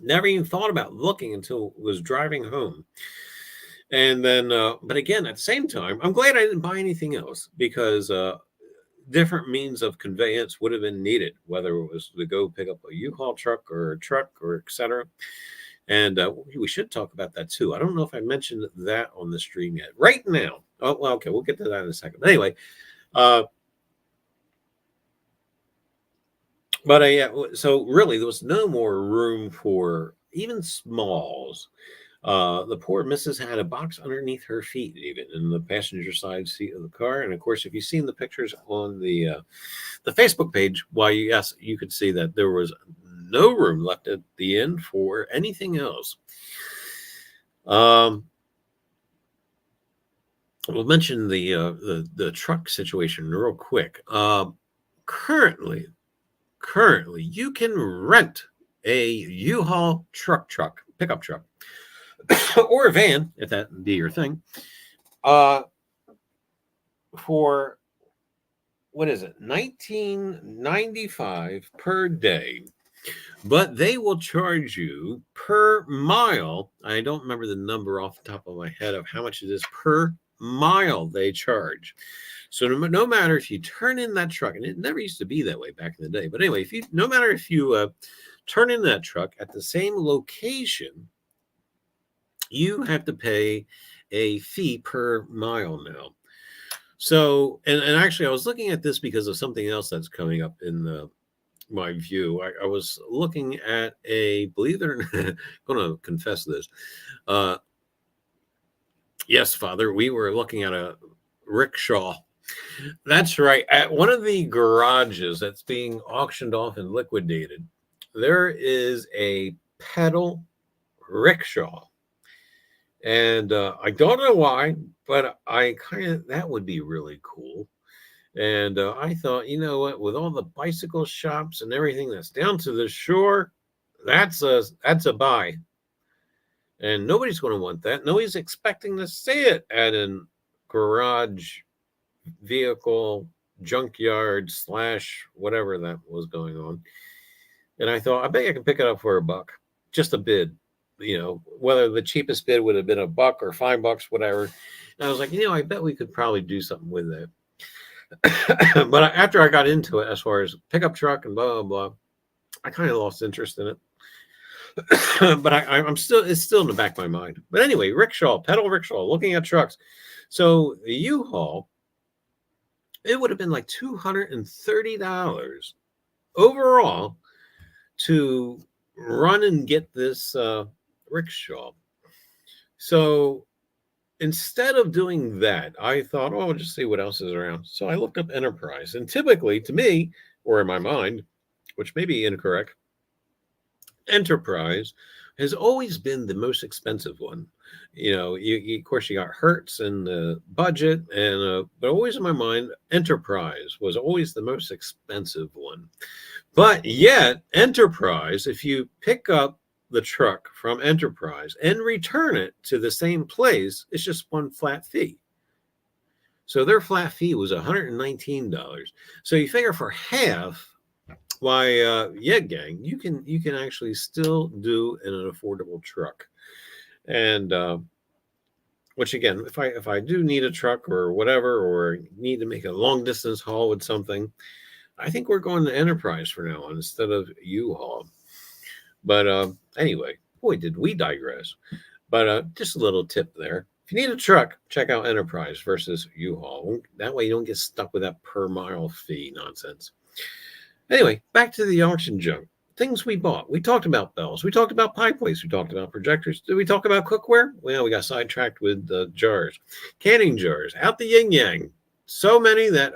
Never even thought about looking until was driving home. And then, but again, at the same time, I'm glad I didn't buy anything else because different means of conveyance would have been needed, whether it was to go pick up a U-Haul truck or etc. And we should talk about that too. I don't know if I mentioned that on the stream yet. Right now. Oh, well, okay. We'll get to that in a second. Anyway, but yeah, so really there was no more room for even smalls. The poor missus had a box underneath her feet, even in the passenger side seat of the car. And of course, if you've seen the pictures on the Facebook page, why, yes, you could see that there was no room left at the end for anything else. We'll mention the truck situation real quick. Currently, you can rent a U-Haul pickup truck, or a van, if that be your thing, for what is it, $19.95 per day. But they will charge you per mile. I don't remember the number off the top of my head of how much it is per mile they charge. So no matter if you turn in that truck, and it never used to be that way back in the day. But anyway, no matter if you turn in that truck at the same location, you have to pay a fee per mile now. So, and actually, I was looking at this because of something else that's coming up in my view. I was looking at believe it or not, I'm going to confess this. Yes, Father, we were looking at a rickshaw. That's right. At one of the garages that's being auctioned off and liquidated, there is a pedal rickshaw. And I don't know why, but that would be really cool. And I thought, you know what, with all the bicycle shops and everything that's down to the shore, that's a buy. And nobody's going to want that. Nobody's expecting to see it at a garage vehicle junkyard / whatever that was going on. And I thought, I bet I can pick it up for $1, just a bid. Whether the cheapest bid would have been $1 or $5, whatever. And I was like, I bet we could probably do something with that. But after I got into it, as far as pickup truck and blah, blah, blah, I kind of lost interest in it. But it's still in the back of my mind. But anyway, pedal rickshaw, looking at trucks. So the U-Haul, it would have been like $230 overall to run and get this rickshaw. So instead of doing that, I thought, I'll just see what else is around. So I looked up Enterprise. And typically, to me, or in my mind, which may be incorrect, Enterprise has always been the most expensive one. Of course, you got Hertz and the budget, but always in my mind, Enterprise was always the most expensive one. But yet, Enterprise, if you pick up the truck from Enterprise and return it to the same place, it's just one flat fee. So their flat fee was $119. So you figure for half, why, gang, you can actually still do an affordable truck. And which again, if I do need a truck or whatever, or need to make a long distance haul with something, I think we're going to Enterprise for now on instead of U-Haul. But anyway, boy, did we digress. But just a little tip there. If you need a truck, check out Enterprise versus U-Haul. That way you don't get stuck with that per mile fee nonsense. Anyway, back to the auction junk. Things we bought. We talked about bells. We talked about pie plates. We talked about projectors. Did we talk about cookware? Well, we got sidetracked with jars. Canning jars. Out the yin-yang. So many that,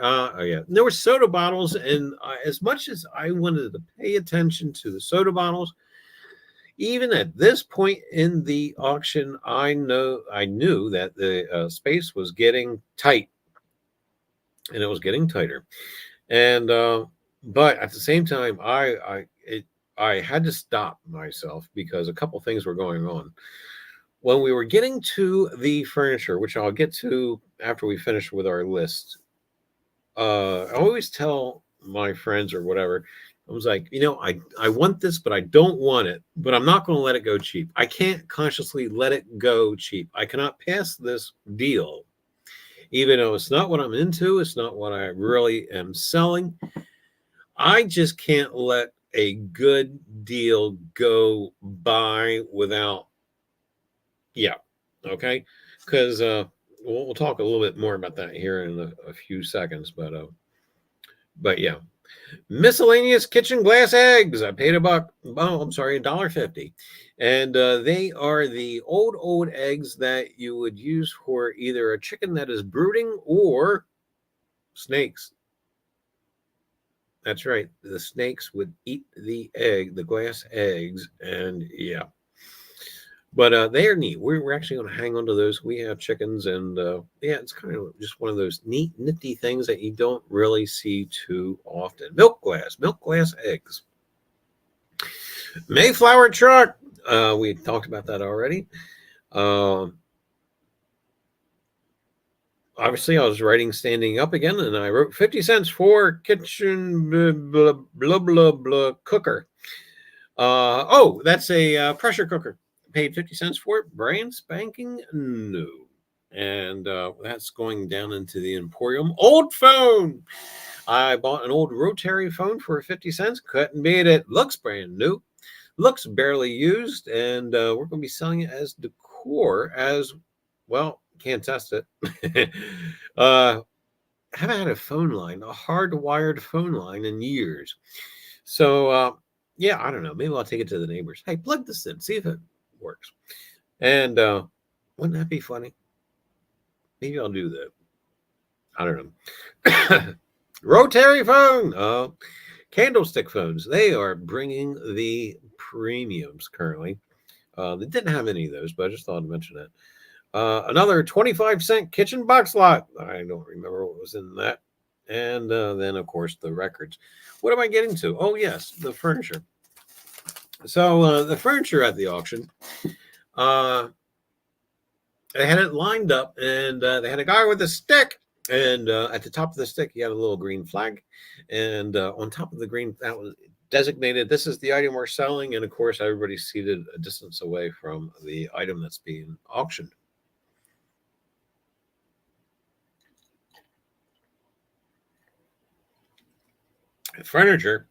there were soda bottles. And as much as I wanted to pay attention to the soda bottles, even at this point in the auction, I knew that the space was getting tight. And it was getting tighter. And, but at the same time, I had to stop myself because a couple things were going on. When we were getting to the furniture, which I'll get to after we finish with our list, I always tell my friends or whatever, I was like, I want this, but I don't want it, but I'm not going to let it go cheap. I can't consciously let it go cheap. I cannot pass this deal, even though it's not what I'm into. It's not what I really am selling. I just can't let a good deal go by without, okay? Because we'll talk a little bit more about that here in a few seconds, but yeah. Miscellaneous kitchen glass eggs. I paid $1.50. And they are the old eggs that you would use for either a chicken that is brooding or snakes. That's right. The snakes would eat the glass eggs, and yeah. But they are neat. We're actually going to hang on to those. We have chickens, and it's kind of just one of those neat, nifty things that you don't really see too often. Milk glass eggs. Mayflower truck. We talked about that already. Obviously, I was writing standing up again, and I wrote 50 cents for kitchen blah, blah, blah, blah, cooker. That's a pressure cooker. Paid 50 cents for it, brand spanking new. And that's going down into the Emporium. Old phone. I bought an old rotary phone for 50 cents. Couldn't beat it. Looks brand new. Looks barely used. And we're going to be selling it as decor as well. Can't test it. Haven't had a phone line, a hardwired phone line in years. So, I don't know. Maybe I'll take it to the neighbors. Hey, plug this in. See if it works. And wouldn't that be funny? Maybe I'll do that. I don't know. Rotary phone. Candlestick phones. They are bringing the premiums currently. They didn't have any of those, but I just thought I'd mention that. Another 25-cent kitchen box lot. I don't remember what was in that. And then, of course, the records. What am I getting to? Oh, yes, the furniture. So the furniture at the auction, They had it lined up, and they had a guy with a stick. And at the top of the stick, he had a little green flag. And on top of the green, that was designated, this is the item we're selling. And of course, everybody's seated a distance away from the item that's being auctioned. Furniture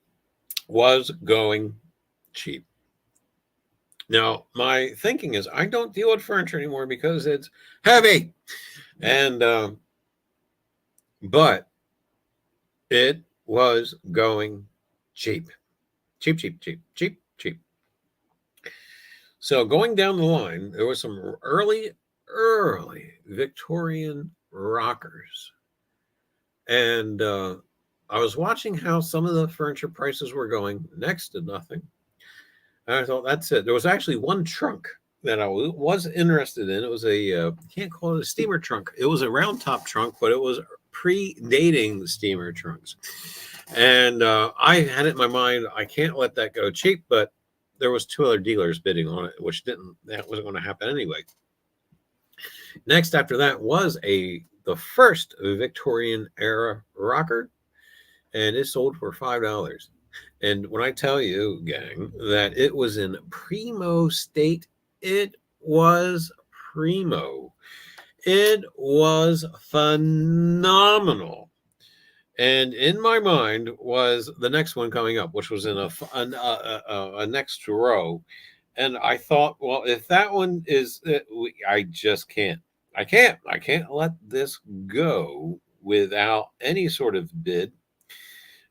was going cheap. Now, my thinking is I don't deal with furniture anymore because it's heavy. And, but it was going cheap. Cheap, cheap, cheap, cheap, cheap. So going down the line, there was some early Victorian rockers. And I was watching how some of the furniture prices were going next to nothing. And I thought, that's it. There was actually one trunk that I was interested in. It was a, can't call it a steamer trunk. It was a round top trunk, but it was predating the steamer trunks. And I had it in my mind, I can't let that go cheap, but there was 2 other dealers bidding on it, that wasn't going to happen anyway. Next after that was the first Victorian era rocker, and it sold for $5. And when I tell you, gang, that it was in primo state, it was primo. It was phenomenal. And in my mind was the next one coming up, which was in a next row. And I thought, well, if that one is, I just can't. I can't let this go without any sort of bid.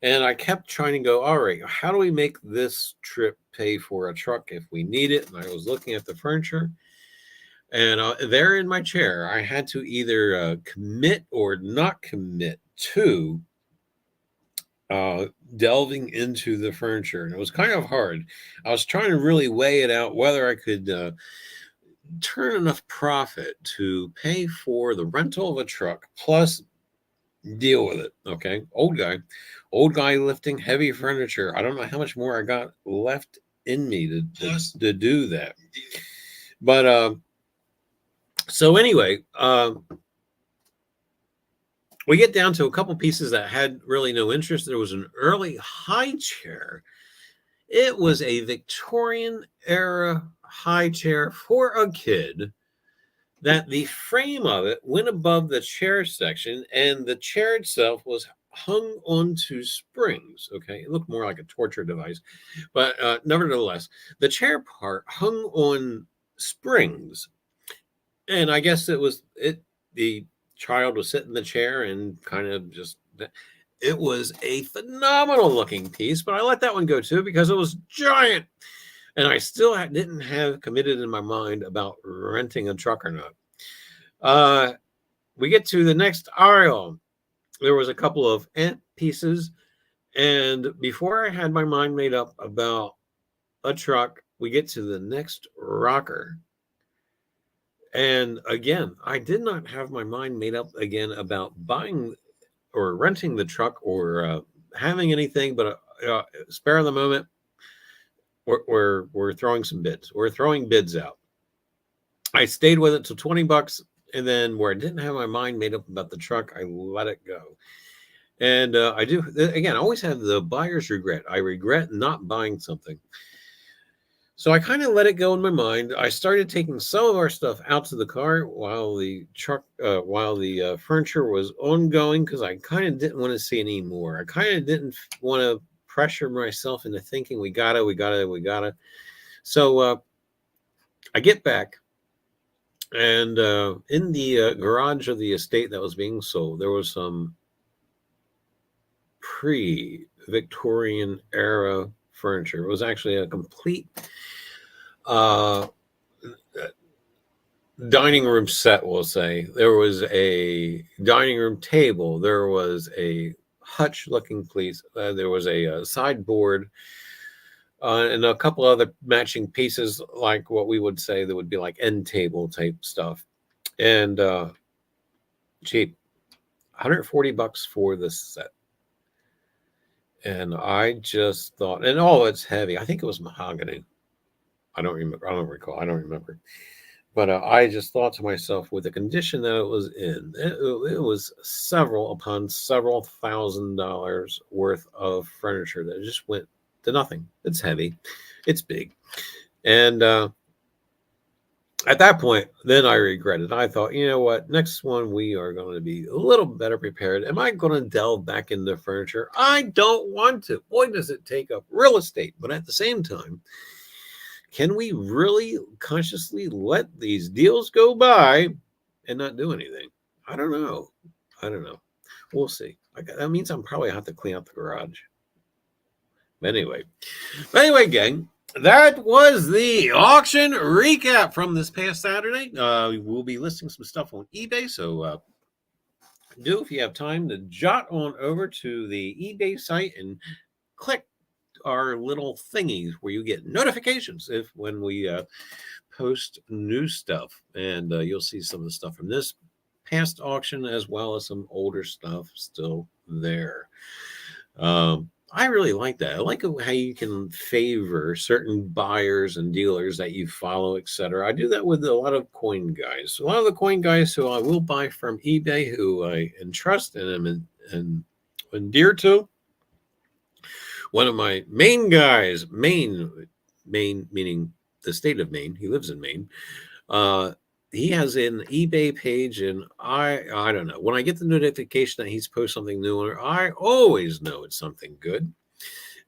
And I kept trying to go, all right, how do we make this trip pay for a truck if we need it? And I was looking at the furniture. And there in my chair, I had to either commit or not commit to delving into the furniture. And it was kind of hard. I was trying to really weigh it out, whether I could turn enough profit to pay for the rental of a truck plus deal with it. Okay. Old guy lifting heavy furniture. I don't know how much more I got left in me to do that. But so anyway, we get down to a couple pieces that had really no interest. There was an early high chair. It was a Victorian era high chair for a kid that the frame of it went above the chair section, and the chair itself was hung onto springs. Okay, it looked more like a torture device, but nevertheless, the chair part hung on springs, and I guess the child was sitting in the chair and kind of just, it was a phenomenal looking piece, but I let that one go too because it was giant. And I still didn't have committed in my mind about renting a truck or not. We get to the next aisle. There was a couple of pieces. And before I had my mind made up about a truck, we get to the next rocker. And again, I did not have my mind made up again about buying or renting the truck or having anything, but spare the moment. We're throwing some bids. We're throwing bids out. I stayed with it till $20, and then where I didn't have my mind made up about the truck, I let it go. And I do, again, I always have the buyer's regret. I regret not buying something. So I kind of let it go in my mind. I started taking some of our stuff out to the car while the furniture was ongoing, because I kind of didn't want to see any more. I kind of didn't want to pressure myself into thinking we gotta. So I get back, and in the garage of the estate that was being sold, there was some pre-Victorian era furniture. It was actually a complete dining room set, we'll say. There was a dining room table. There was a hutch looking piece. There was a sideboard and a couple other matching pieces, like what we would say that would be like end table type stuff. And cheap, $140 for this set. And I just thought, and it's heavy. I think it was mahogany. I don't remember. I don't recall. I don't remember. But I just thought to myself, with the condition that it was in, it was several upon several $1,000s worth of furniture that just went to nothing. It's heavy, it's big, and at that point, then I regretted. I thought, you know what? Next one, we are going to be a little better prepared. Am I going to delve back into furniture? I don't want to. Boy, does it take up real estate. But at the same time, can we really consciously let these deals go by and not do anything? I don't know. I don't know. We'll see. That means I'm probably have to clean out the garage. But anyway, gang, that was the auction recap from this past Saturday. We'll be listing some stuff on eBay, so if you have time to jot on over to the eBay site and click our little thingies where you get notifications when we post new stuff, and you'll see some of the stuff from this past auction as well as some older stuff still there. I really like that. I like how you can favor certain buyers and dealers that you follow, etc. I do that with a lot of coin guys. A lot of the coin guys who I will buy from eBay, who I entrust and am endear to. One of my main guys, Maine meaning the state of Maine. He lives in Maine. He has an eBay page, and I don't know. When I get the notification that he's posted something new on it, I always know it's something good.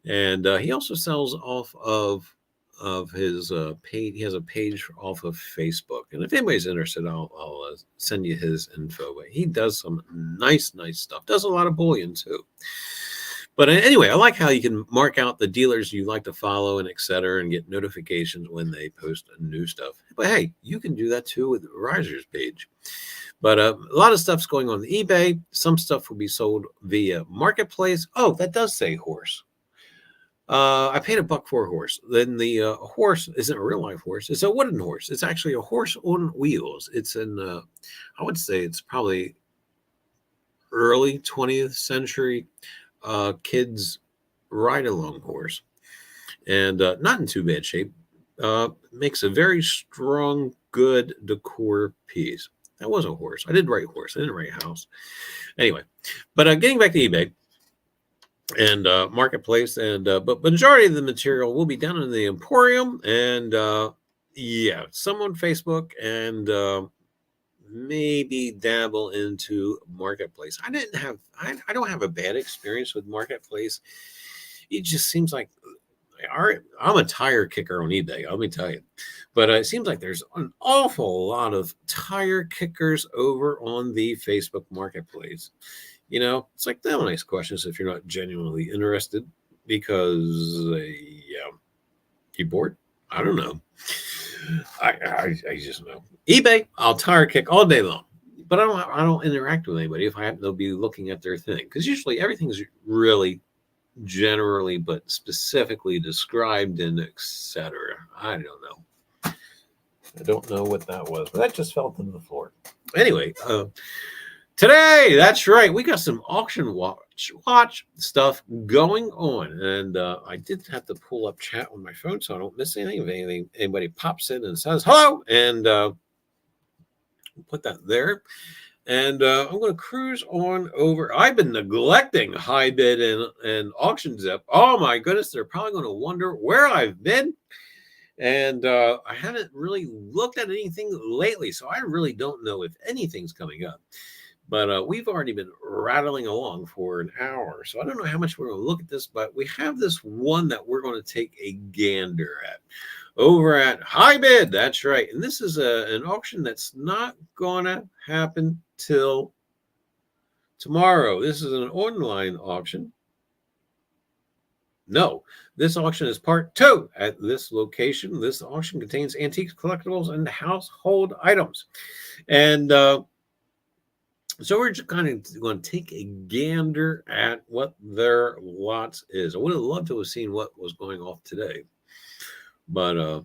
And he also sells off of his page. He has a page off of Facebook, and if anybody's interested, I'll send you his info. But he does some nice stuff. Does a lot of bullion too. But anyway, I like how you can mark out the dealers you like to follow and etc. and get notifications when they post new stuff. But hey, you can do that too with Riser's page. But a lot of stuff's going on eBay. Some stuff will be sold via Marketplace. Oh, that does say horse. I paid $1 for a horse. Then the horse isn't a real life horse. It's a wooden horse. It's actually a horse on wheels. It's I would say it's probably early 20th century kids ride along horse, and not in too bad shape. Makes a very strong, good decor piece. That was a horse. I did write horse. I didn't write house. Anyway, but getting back to eBay and Marketplace, and but majority of the material will be down in the Emporium, and some on Facebook, and maybe dabble into Marketplace. I don't have a bad experience with Marketplace. It just seems like I'm a tire kicker on eBay, let me tell you. But it seems like there's an awful lot of tire kickers over on the Facebook Marketplace. You know, it's like, they're nice questions if you're not genuinely interested, because you bored? I don't know. I just know. eBay, I'll tire kick all day long, but I don't interact with anybody if I happen to be looking at their thing, because usually everything's really generally but specifically described and etc. I don't know. I don't know what that was, but that just fell to the floor. Anyway, today, that's right, we got some auction watch stuff going on, and I did have to pull up chat on my phone so I don't miss anything. If anybody pops in and says hello, and put that there. And I'm going to cruise on over. I've been neglecting High Bid and Auction Zip. Oh my goodness, they're probably going to wonder where I've been. And I haven't really looked at anything lately, so I really don't know if anything's coming up. But we've already been rattling along for an hour, so I don't know how much we're going to look at this, but we have this one that we're going to take a gander at over at High Bid. That's right. And this is an auction that's not going to happen till tomorrow. This is an online auction. No, this auction is part 2 at this location. This auction contains antiques, collectibles, and household items. And so we're just kind of going to take a gander at what their lots is. I would have loved to have seen what was going off today. But I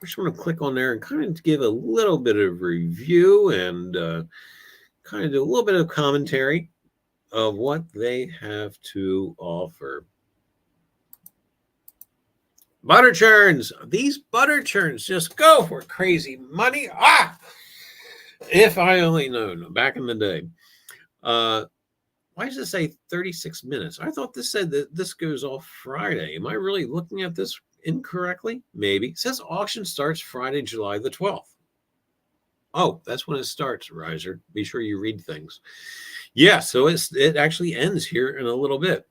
just want to click on there and kind of give a little bit of review and kind of do a little bit of commentary of what they have to offer. Butter churns. These butter churns just go for crazy money. Ah! If I only known back in the day. Why does it say 36 minutes? I thought this said that this goes off Friday. Am I really looking at this incorrectly? Maybe. It says auction starts Friday, July the 12th. Oh, that's when it starts, Riser. Be sure you read things. Yeah, so it actually ends here in a little bit.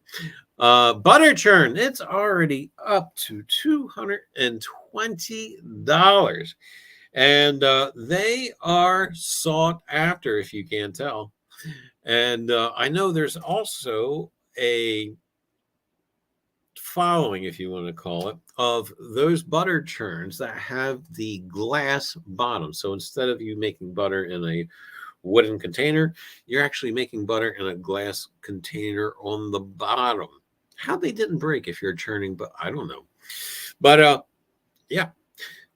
Butter churn, it's already up to $220. And they are sought after, if you can't tell. And I know there's also a following, if you want to call it, of those butter churns that have the glass bottom. So instead of you making butter in a wooden container, you're actually making butter in a glass container on the bottom. How they didn't break if you're churning, but I don't know. But yeah.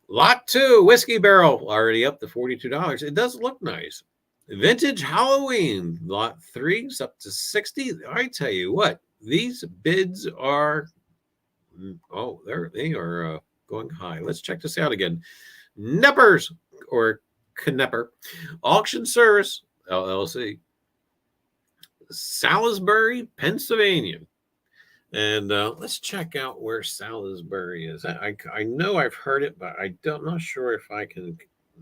Lot 2, Whiskey Barrel, already up to $42. It does look nice. Vintage Halloween, Lot 3 is up to $60. I tell you what, these bids are, oh, they are going high. Let's check this out again. Neppers, or Knepper, Auction Service, LLC, Salisbury, Pennsylvania. And let's check out where Salisbury is. I know I've heard it, but I'm not sure if I can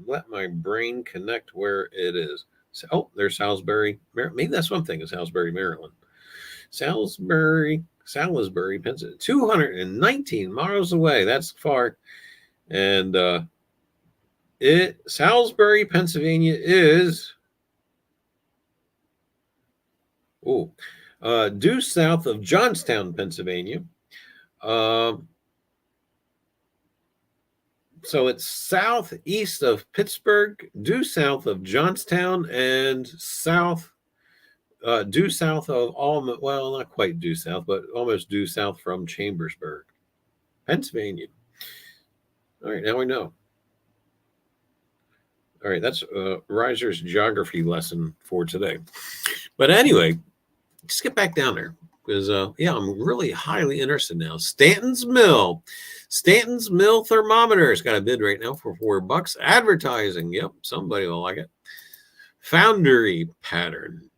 let my brain connect where it is. So, oh, there's Salisbury. Maybe that's one thing, is Salisbury, Maryland. Salisbury, Pennsylvania. 219 miles away. That's far. And Salisbury, Pennsylvania is due south of Johnstown, Pennsylvania. So it's southeast of Pittsburgh, due south of Johnstown, and due south of well, not quite due south, but almost due south from Chambersburg, Pennsylvania. All right, now we know. All right, that's Riser's geography lesson for today. But anyway, just get back down there, because yeah, I'm really highly interested now. Stanton's Mill thermometer has got a bid right now for $4. Advertising, yep, somebody will like it. Foundry pattern,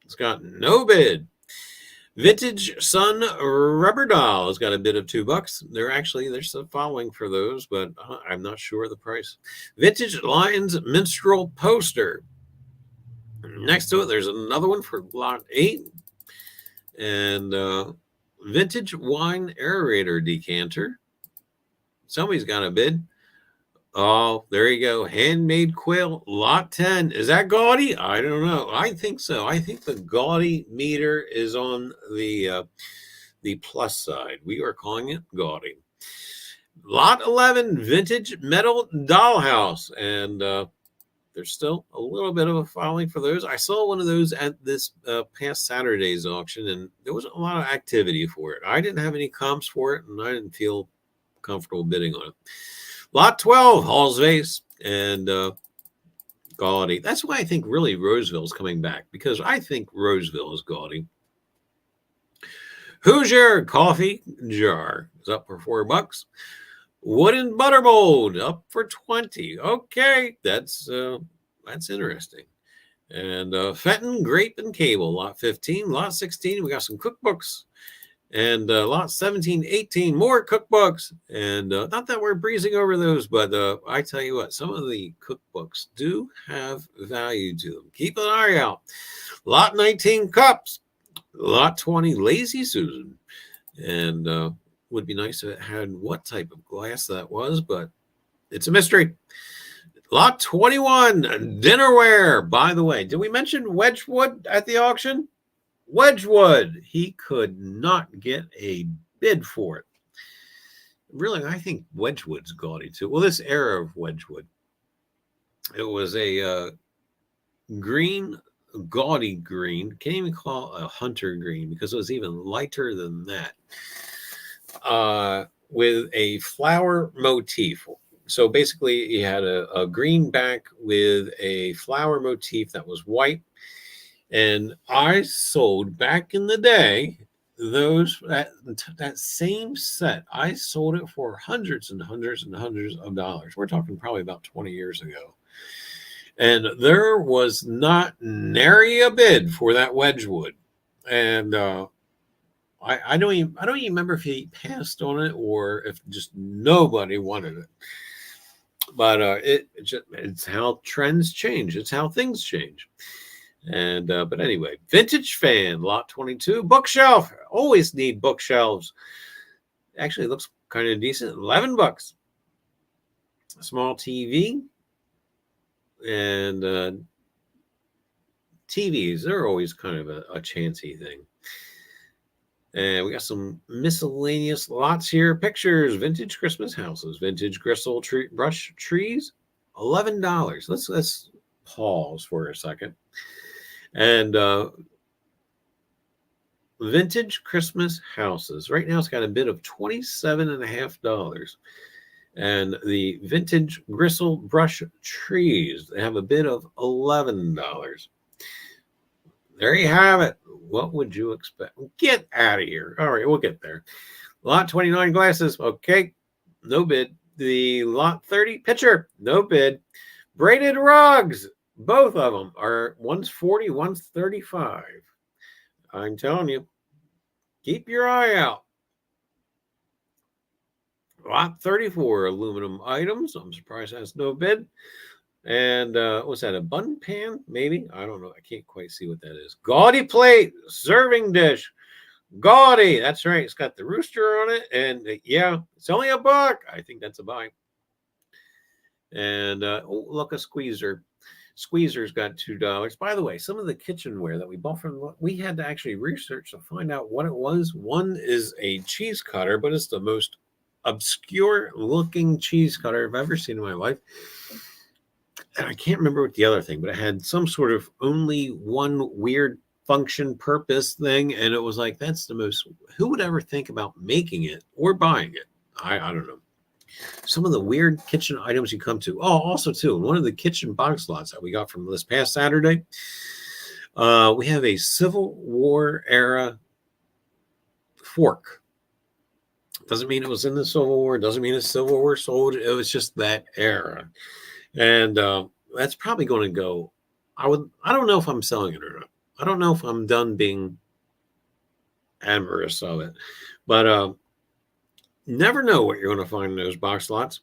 it's got no bid. Vintage Sun rubber doll has got a bid of $2. There's a following for those, but I'm not sure the price. Vintage Lions minstrel poster. Next to it, there's another one for lot 8. And vintage wine aerator decanter. Somebody's got a bid. Oh, there you go. Handmade quill, lot 10. Is that gaudy? I don't know. I think so. I think the gaudy meter is on the plus side. We are calling it gaudy. Lot 11, vintage metal dollhouse. And there's still a little bit of a following for those. I saw one of those at this past Saturday's auction, and there wasn't a lot of activity for it. I didn't have any comps for it, and I didn't feel comfortable bidding on it. Lot 12, Hall's Vase, and gaudy. That's why I think really Roseville's coming back, because I think Roseville is gaudy. Hoosier coffee jar is up for $4. Wooden butter mold up for $20. Okay, that's interesting. And Fenton grape and cable, lot 15. Lot 16, we got some cookbooks. And lot 17, 18, more cookbooks. And not that we're breezing over those, but I tell you what, some of the cookbooks do have value to them. Keep an eye out. Lot 19, cups. Lot 20, Lazy Susan. And would be nice if it had what type of glass that was, but it's a mystery. Lot 21, dinnerware. By the way, did we mention Wedgwood at the auction? Wedgwood, he could not get a bid for it. Really, I think Wedgwood's gaudy too. Well, this era of Wedgwood, it was a green, gaudy green. Can't even call it a hunter green, because it was even lighter than that. With a flower motif. So basically, you had a green back with a flower motif that was white. And I sold back in the day that same set, I sold it for hundreds and hundreds and hundreds of dollars. We're talking probably about 20 years ago. And there was not nary a bid for that Wedgwood. And I don't even remember if he passed on it or if just nobody wanted it. But it's how trends change. It's how things change. And but anyway, vintage fan, lot 22, bookshelf. Always need bookshelves. Actually, it looks kind of decent. $11. Small TV. And TVs, they're always kind of a chancy thing. And we got some miscellaneous lots here. Pictures, vintage Christmas houses, vintage gristle brush trees, $11. Let's pause for a second. And vintage Christmas houses. Right now it's got a bid of $27.50. And the vintage gristle brush trees, they have a bid of $11. There you have it. What would you expect? Get out of here. All right, we'll get there. Lot 29 glasses. Okay, no bid. The lot 30 pitcher. No bid. Braided rugs. Both of them are one's 40, one's 35. I'm telling you, keep your eye out. Lot 34 aluminum items. I'm surprised that's no bid. And what's that, a bun pan? Maybe? I don't know. I can't quite see what that is. Gaudy plate, serving dish. Gaudy. That's right. It's got the rooster on it. And yeah, it's only $1. I think that's a buy. And oh, look, a squeezer. Squeezer's got $2. By the way, some of the kitchenware that we bought from, we had to actually research to find out what it was. One is a cheese cutter, but it's the most obscure looking cheese cutter I've ever seen in my life. And I can't remember what the other thing, but it had some sort of only one weird function purpose thing. And it was like, that's the most, who would ever think about making it or buying it? I don't know. Some of the weird kitchen items you come to. Oh, also too, one of the kitchen box lots that we got from this past Saturday, we have a Civil War era fork. Doesn't mean it was in the Civil War. Doesn't mean it's Civil War sold. It was just that era. And that's probably going to go. I don't know if I'm selling it or not. I don't know if I'm done being adverse of it. But never know what you're going to find in those box lots.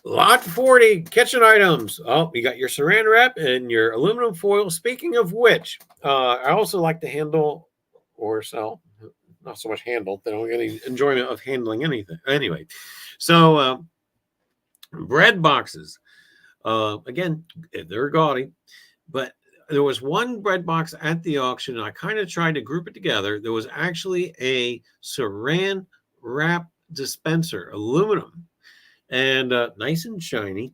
Lot 40, kitchen items. Oh, you got your saran wrap and your aluminum foil. Speaking of which, I also like to handle or sell. Not so much handle. They don't get any enjoyment of handling anything. Anyway, so bread boxes. Again, they're gaudy, but there was one bread box at the auction, and I kind of tried to group it together. There was actually a saran wrap dispenser, aluminum, and nice and shiny.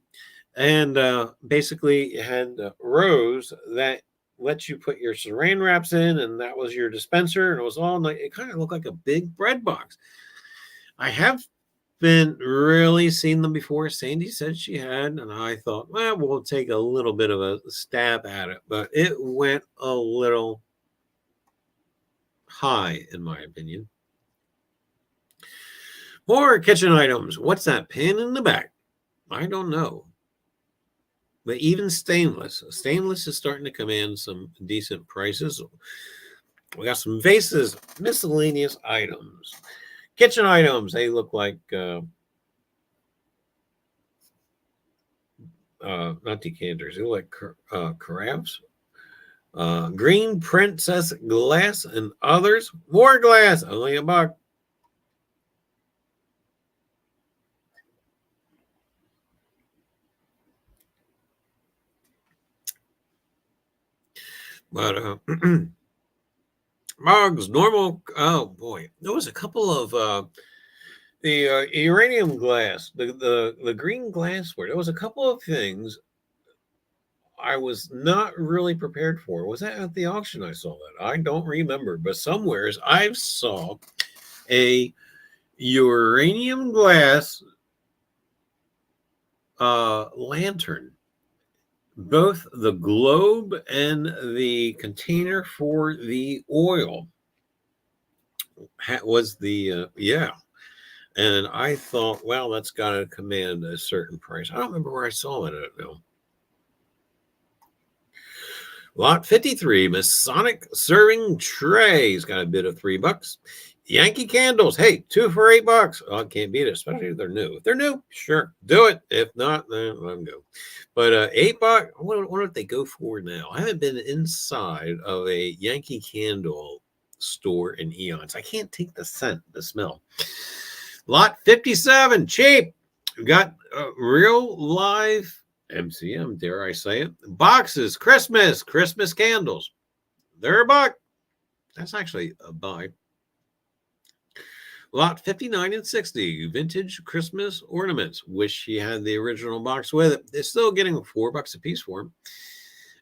And basically, it had rows that let you put your saran wraps in, and that was your dispenser, and it was all nice. It kind of looked like a big bread box. I have been really seen them before. Sandy said she had, and I thought, well, we'll take a little bit of a stab at it, but it went a little high, in my opinion. More kitchen items. What's that pin in the back? I don't know. But even stainless is starting to command some decent prices. We got some vases, miscellaneous items. Kitchen items, they look like not decanters, they look like carafes. Green princess glass and others. More glass, only $1. But mugs, normal. Oh boy, there was a couple of the uranium glass, the green glassware. There was a couple of things I was not really prepared for. Was that at the auction I saw that? I don't remember, but somewheres I saw a uranium glass lantern. Both the globe and the container for the oil was the yeah. And I thought, well, that's got to command a certain price. I don't remember where I saw it at now. Lot 53, Masonic serving trays. Got a bid of $3. Yankee candles. Hey, 2 for $8. Oh, I can't beat it, especially if they're new. If they're new, sure, do it. If not, then let them go. But $8. I wonder what they go for now. I haven't been inside of a Yankee candle store in eons. I can't take the scent, the smell. Lot 57, cheap. We got real live MCM, dare I say it. Boxes, Christmas candles. They're $1. That's actually a buy. Lot 59 and 60, vintage Christmas ornaments. Wish you had the original box with it. They're still getting $4 a piece for them.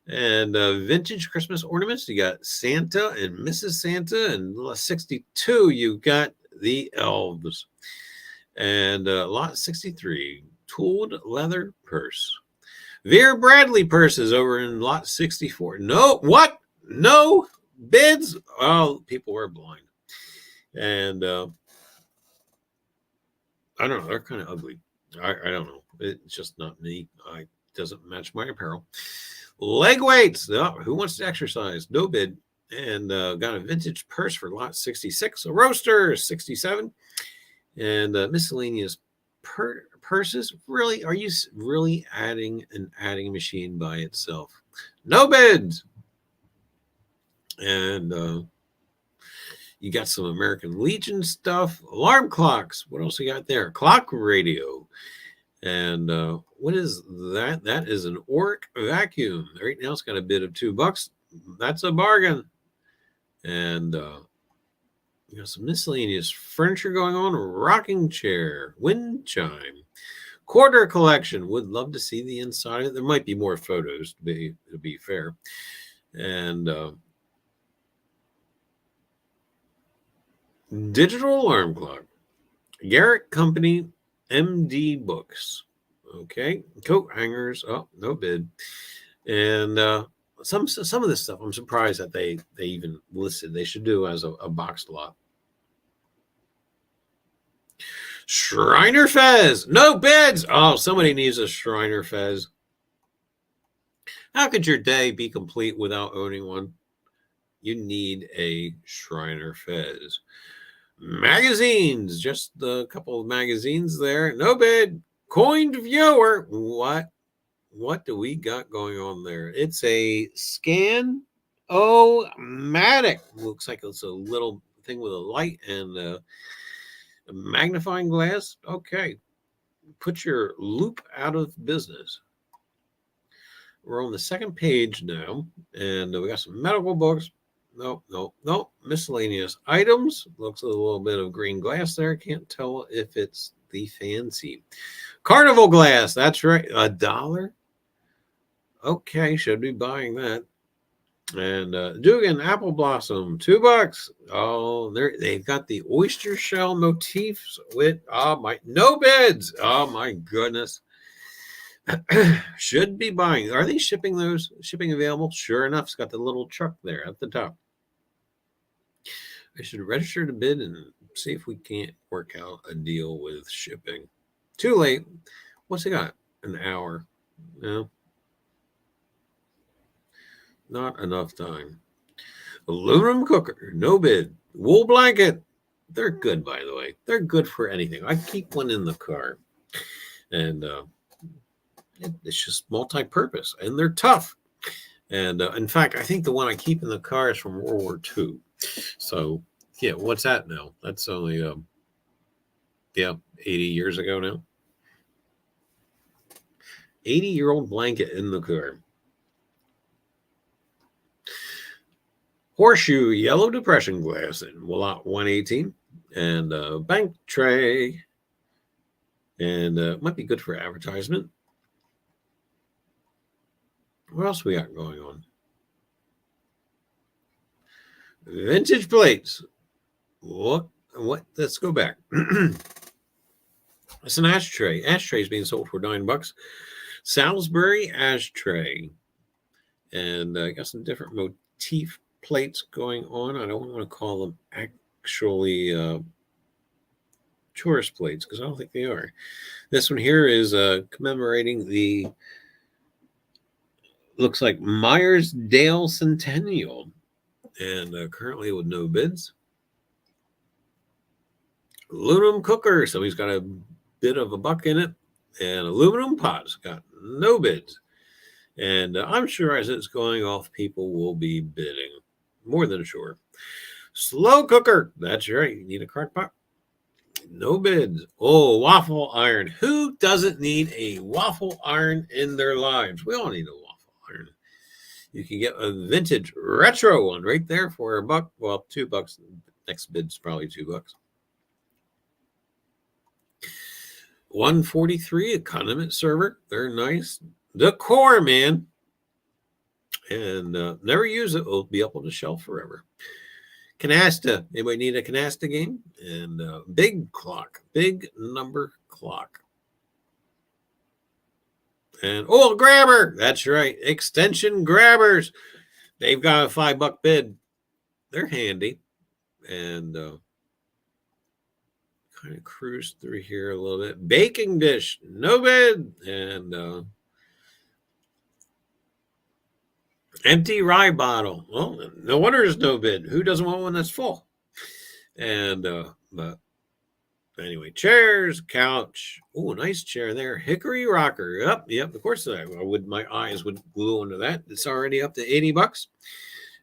And vintage Christmas ornaments, you got Santa and Mrs. Santa. And lot 62, you got the elves. And lot 63, tooled leather purse. Vera Bradley purses over in lot 64. No, what? No bids? Oh, people are blind. And I don't know. They're kind of ugly. I don't know. It's just not me. It doesn't match my apparel. Leg weights. Oh, who wants to exercise? No bid. And got a vintage purse for lot 66. A roaster, 67. And miscellaneous purses. Really? Are you really adding an adding machine by itself? No bids. And you got some American Legion stuff. Alarm clocks. What else you got there? Clock radio. And what is that? That is an Oric vacuum. Right now it's got a bid of $2. That's a bargain. And you got some miscellaneous furniture going on. Rocking chair, wind chime, quarter collection. Would love to see the inside of it. There might be more photos to be fair. And digital alarm clock. Garrett Company MD books. Okay. Coat hangers. Oh, no bid. And some of this stuff I'm surprised that they even listed. They should do as a boxed lot. Shriner Fez. No bids. Oh, somebody needs a Shriner Fez. How could your day be complete without owning one? You need a Shriner Fez. Magazines. Just a couple of magazines there. No bid. Coined viewer. What do we got going on there? It's a Scan-O-Matic. Looks like it's a little thing with a light and a magnifying glass. Okay. Put your loop out of business. We're on the second page now, and we got some medical books. No. Miscellaneous items. Looks a little bit of green glass there. Can't tell if it's the fancy. Carnival glass. That's right. $1. Okay, should be buying that. And Dugan Apple Blossom, $2. Oh, they've got the oyster shell motifs with no bids. Oh my goodness. Should be buying. Are they shipping those? Shipping available? Sure enough, it's got the little truck there at the top. I should register to bid and see if we can't work out a deal with shipping. Too late. What's it got? An hour. No. Not enough time. Aluminum cooker, no bid. Wool blanket. They're good, by the way. They're good for anything. I keep one in the car. And it's just multi-purpose. And they're tough. And in fact, I think the one I keep in the car is from World War II. So, yeah, what's that now? That's only, 80 years ago now. 80-year-old blanket in the car. Horseshoe yellow depression glass in lot 118. And bank tray. And might be good for advertisement. What else we got going on? Vintage plates. What? Let's go back. It's an ashtray. Ashtray is being sold for $9. Salisbury ashtray. And I got some different motif plates going on. I don't want to call them actually tourist plates, because I don't think they are. This one here is commemorating the, looks like Myersdale Centennial, and currently with no bids. Aluminum cooker, so he's got a bit of a buck in it, and aluminum pots got no bids. And I'm sure as it's going off, people will be bidding, more than sure. Slow cooker, that's right. You need a crock pot. No bids. Oh, waffle iron. Who doesn't need a waffle iron in their lives? We all need a waffle iron. You can get a vintage retro one right there for $1. Well, $2. Next bid's probably $2. 143, a condiment server. They're nice. Decor, man. And never use it. It'll be up on the shelf forever. Canasta. Anybody need a canasta game? And big clock. Big number clock. And grabber. That's right. Extension grabbers. They've got a $5 bid. They're handy. And kind of cruise through here a little bit. Baking dish. No bid. And empty rye bottle. Well, no wonder there's no bid. Who doesn't want one that's full? And but anyway, chairs, couch. Oh, nice chair there. Hickory rocker. Yep. Of course, my eyes would glue onto that. It's already up to $80,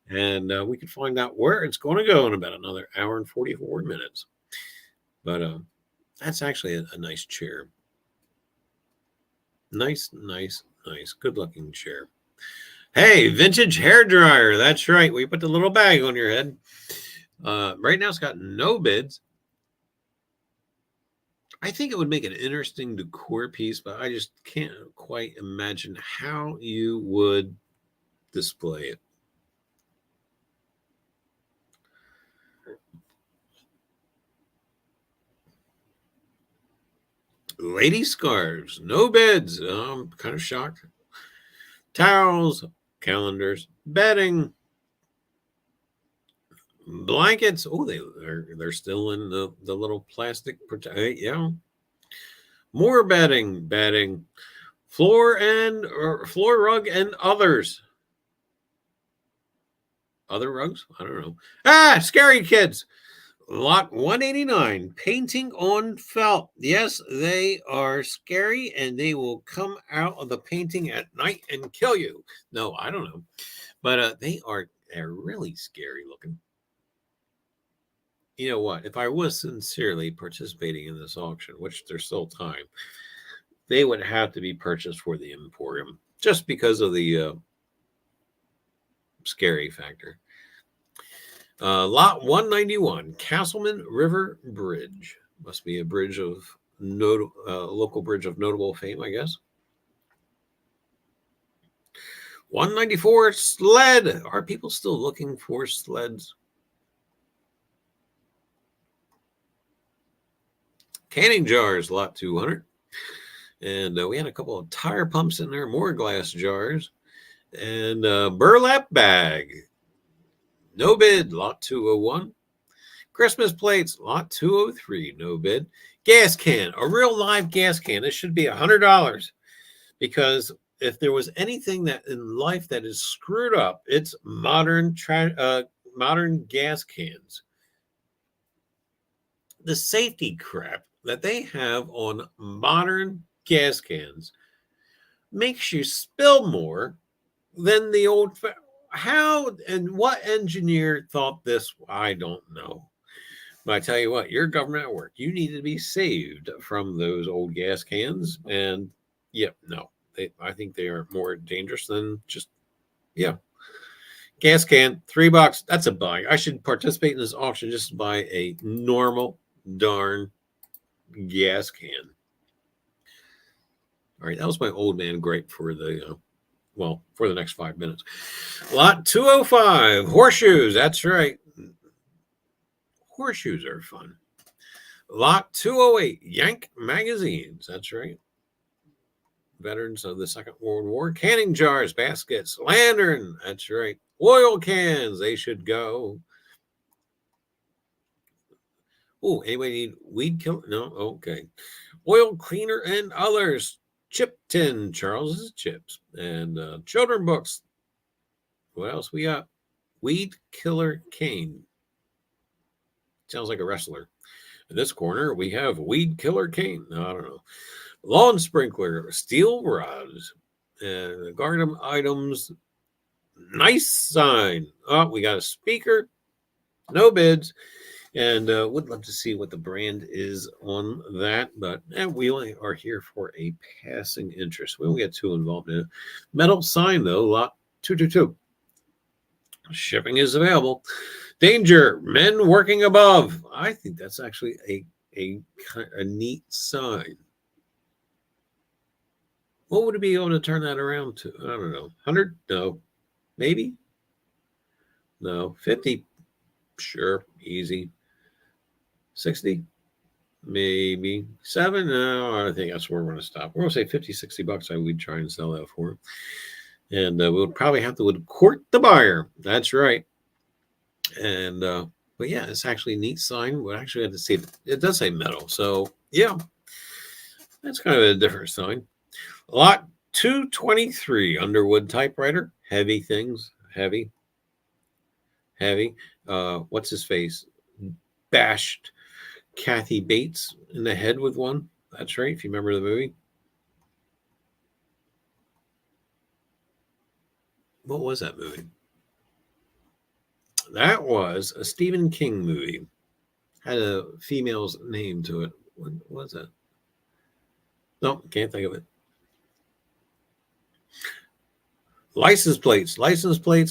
and we can find out where it's going to go in about another hour and 44 minutes. But that's actually a nice chair. Nice, good-looking chair. Hey, vintage hair dryer. That's right. We put the little bag on your head. Right now, it's got no bids. I think it would make an interesting decor piece, but I just can't quite imagine how you would display it. Lady scarves, no bids. I'm kind of shocked. Towels, calendars, bedding, blankets. Oh, they're still in the little plastic. Yeah. More bedding, floor rug and others. Other rugs? I don't know. Scary kids. Lot 189, painting on felt. Yes, they are scary, and they will come out of the painting at night and kill you. No, I don't know. But they're really scary looking. You know what? If I was sincerely participating in this auction, which there's still time, they would have to be purchased for the Emporium, just because of the scary factor. Lot 191, Castleman River Bridge. Must be a bridge of local bridge of notable fame, I guess. 194, sled. Are people still looking for sleds? Canning jars, lot 200. And we had a couple of tire pumps in there, more glass jars. And burlap bag. No bid, lot 201. Christmas plates, lot 203, no bid. Gas can, a real live gas can. This should be $100, because if there was anything that in life that is screwed up, it's modern gas cans. The safety crap that they have on modern gas cans makes you spill more than the old. How and what engineer thought this? I don't know. But I tell you what, your government at work, you need to be saved from those old gas cans. And I think they are more dangerous than just, gas can, $3. That's a buy. I should participate in this auction just to buy a normal darn gas can. All right, that was my old man gripe for the for the next 5 minutes. Lot 205, horseshoes. That's right. Horseshoes are fun. Lot 208, Yank magazines. That's right. Veterans of the Second World War. Canning jars, baskets, lantern. That's right. Oil cans. They should go. Oh, anybody need weed killer? No? Okay. Oil cleaner and others. Chip tin, Charles's Chips. And children books. What else we got? Weed Killer Kane. Sounds like a wrestler. In this corner, we have Weed Killer Kane. No, I don't know. Lawn sprinkler, steel rods, and garden items. Nice sign. Oh, we got a speaker. No bids. And would love to see what the brand is on that, but we only are here for a passing interest. We won't get too involved in it. Metal sign, though, lot 222. Shipping is available. Danger, men working above. I think that's actually a neat sign. What would it be able to turn that around to? I don't know. 100? No. Maybe? No. 50? Sure. Easy. 60? Maybe. 7? No, I think that's where we're going to stop. We're going to say 50, 60 bucks. I would try and sell that for. And we'll probably have to court the buyer. That's right. And, but yeah, it's actually a neat sign. We'll actually have to see. It does say metal. So, yeah, that's kind of a different sign. Lot 223, Underwood typewriter. Heavy things. Heavy. What's his face? Bashed Kathy Bates in the head with one. That's right, if you remember the movie. What was that movie? That was a Stephen King movie. Had a female's name to it. What was that? No, can't think of it. License plates,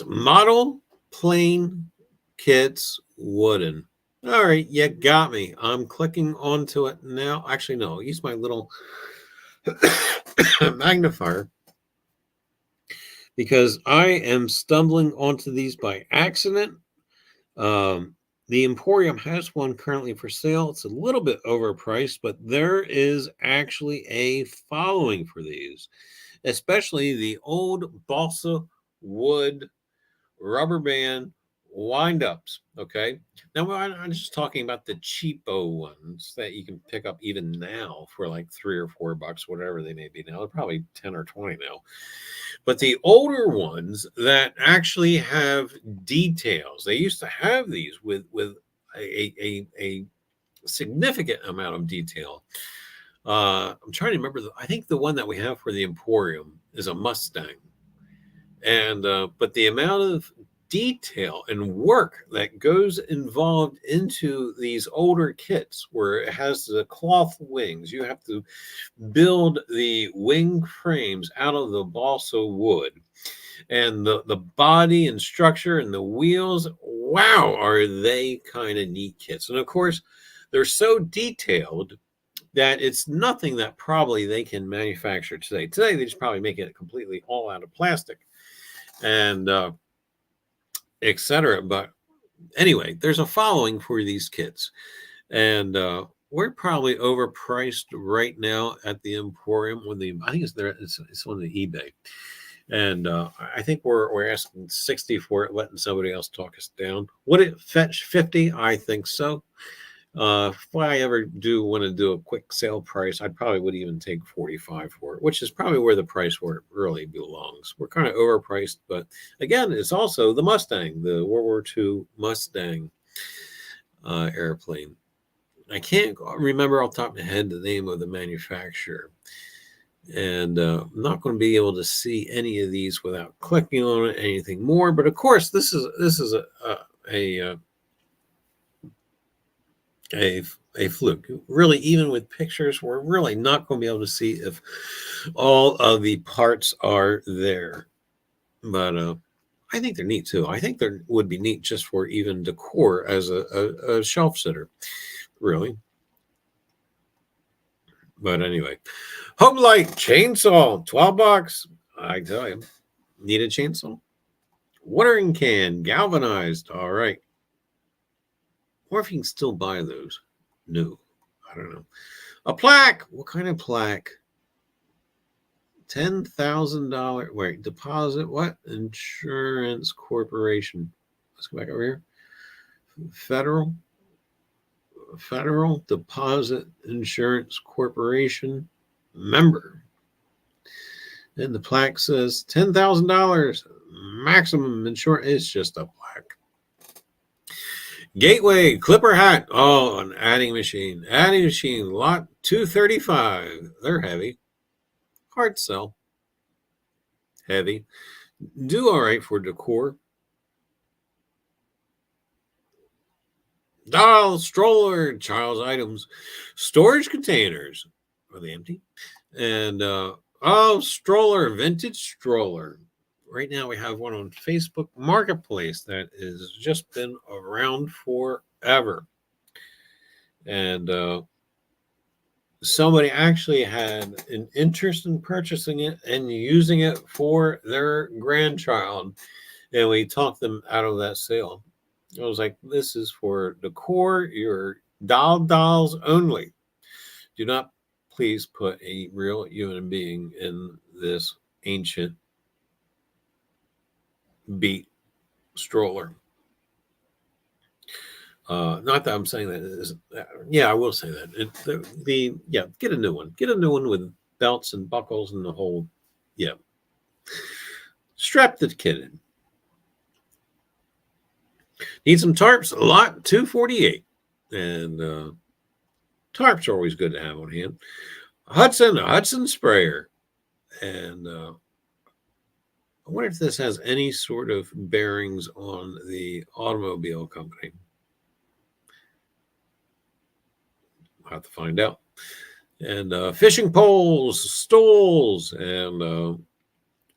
model, plain, kits, wooden. All right, you got me. I'm clicking onto it now. Actually, no, I'll use my little magnifier because I am stumbling onto these by accident. The Emporium has one currently for sale. It's a little bit overpriced, but there is actually a following for these, especially the old balsa wood rubber band wind-ups. Okay, now I'm just talking about the cheapo ones that you can pick up even now for like $3 or $4, whatever they may be now. They're probably 10 or 20 now. But the older ones that actually have details, they used to have these with a significant amount of detail. I'm trying to remember. I think the one that we have for the Emporium is a Mustang, and but the amount of detail and work that goes involved into these older kits, where it has the cloth wings, you have to build the wing frames out of the balsa wood, and the body and structure and the wheels. Wow, are they kind of neat kits? And of course, they're so detailed that it's nothing that probably they can manufacture today. Today, they just probably make it completely all out of plastic and etc. But anyway, there's a following for these kits, and we're probably overpriced right now at the Emporium. I think it's there. It's on the eBay, and I think we're asking 60 for it, letting somebody else talk us down. Would it fetch 50? I think so. If I ever do want to do a quick sale price, I probably would even take 45 for it, which is probably where the price where it really belongs. We're kind of overpriced, but again, it's also the Mustang, the World War II Mustang airplane. I can't remember off the top of my head the name of the manufacturer, and I'm not going to be able to see any of these without clicking on it, anything more. But of course, this is a fluke. Really, even with pictures, we're really not going to be able to see if all of the parts are there. But I think they're neat too. I think they would be neat just for even decor as a shelf sitter, really. But anyway, Home Light chainsaw, $12. I tell you, need a chainsaw. Watering can, galvanized. All right. Or if you can still buy those. No, I don't know. A plaque. What kind of plaque? $10,000. Wait, deposit. What? Insurance Corporation. Let's go back over here. Federal. Federal Deposit Insurance Corporation member. And the plaque says $10,000 maximum insurance. It's just a plaque. Gateway Clipper hat. Oh, an adding machine. Adding machine lot 235. They're heavy. Hard sell. Heavy. Do all right for decor. Doll, stroller, child's items, storage containers. Are they empty? And stroller, vintage stroller. Right now we have one on Facebook Marketplace that has just been around forever. And somebody actually had an interest in purchasing it and using it for their grandchild. And we talked them out of that sale. I was like, this is for decor, your dolls only. Do not please put a real human being in this ancient beat stroller. Not that I'm saying that it isn't. Yeah, I will say that. Get a new one. Get a new one with belts and buckles and the whole. Yeah. Strap the kid in. Need some tarps? Lot 248. And tarps are always good to have on hand. Hudson sprayer. And I wonder if this has any sort of bearings on the automobile company. I'll have to find out. And fishing poles, stoles, and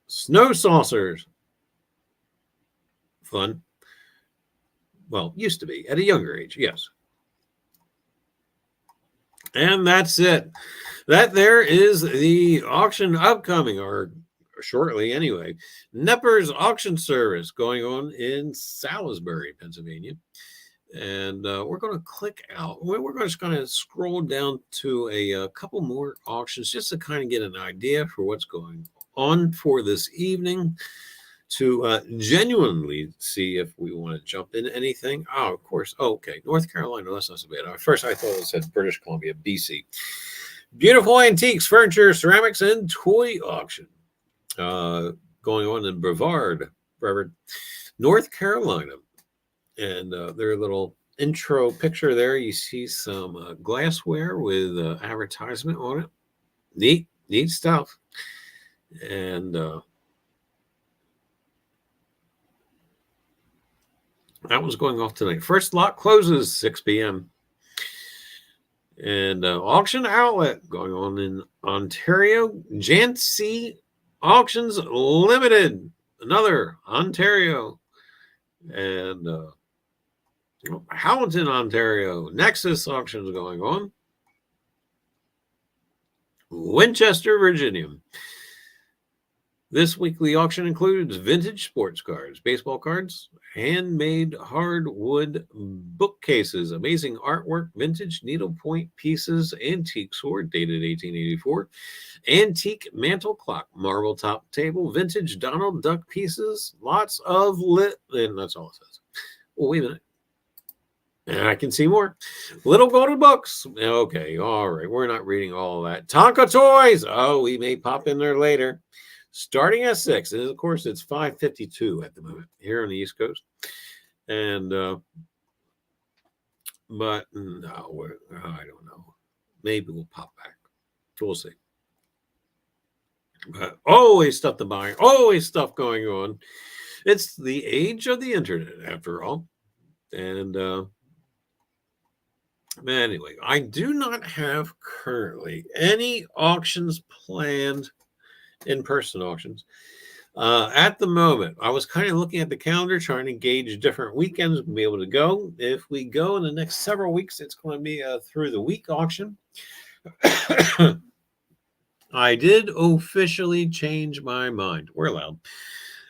snow saucers. Fun. Well, used to be at a younger age, yes. And that's it. That there is the auction upcoming, or shortly anyway. Nepper's auction service going on in Salisbury, Pennsylvania. And we're going to click out. We're just going to scroll down to a couple more auctions just to kind of get an idea for what's going on for this evening, to genuinely see if we want to jump into anything. Oh, of course. Oh, okay. North Carolina. That's not so bad. At first, I thought it said British Columbia, BC. Beautiful antiques, furniture, ceramics, and toy auction going on in Brevard, North Carolina. And their little intro picture there, you see some glassware with advertisement on it. Neat stuff. And that was going off tonight. First lot closes 6 p.m. And auction outlet going on in Ontario. Jancy Auctions Limited. Another Ontario. And Hamilton, Ontario. Nexus Auctions going on. Winchester, Virginia. This weekly auction includes vintage sports cards, baseball cards, handmade hardwood bookcases, amazing artwork, vintage needlepoint pieces, antique sword dated 1884, antique mantle clock, marble top table, vintage Donald Duck pieces, lots of and that's all it says. Well, wait a minute. And I can see more. Little golden books. Okay, all right. We're not reading all of that. Tonka toys. Oh, we may pop in there later. Starting at 6. And of course, it's 5:52 at the moment here on the East Coast. And, but no, I don't know. Maybe we'll pop back. We'll see. But always stuff to buy. Always stuff going on. It's the age of the internet, after all. And, anyway, I do not have currently any auctions planned, in-person auctions. At the moment, I was kind of looking at the calendar, trying to gauge different weekends we'll be able to go. If we go in the next several weeks, it's going to be a through-the-week auction. I did officially change my mind. We're allowed.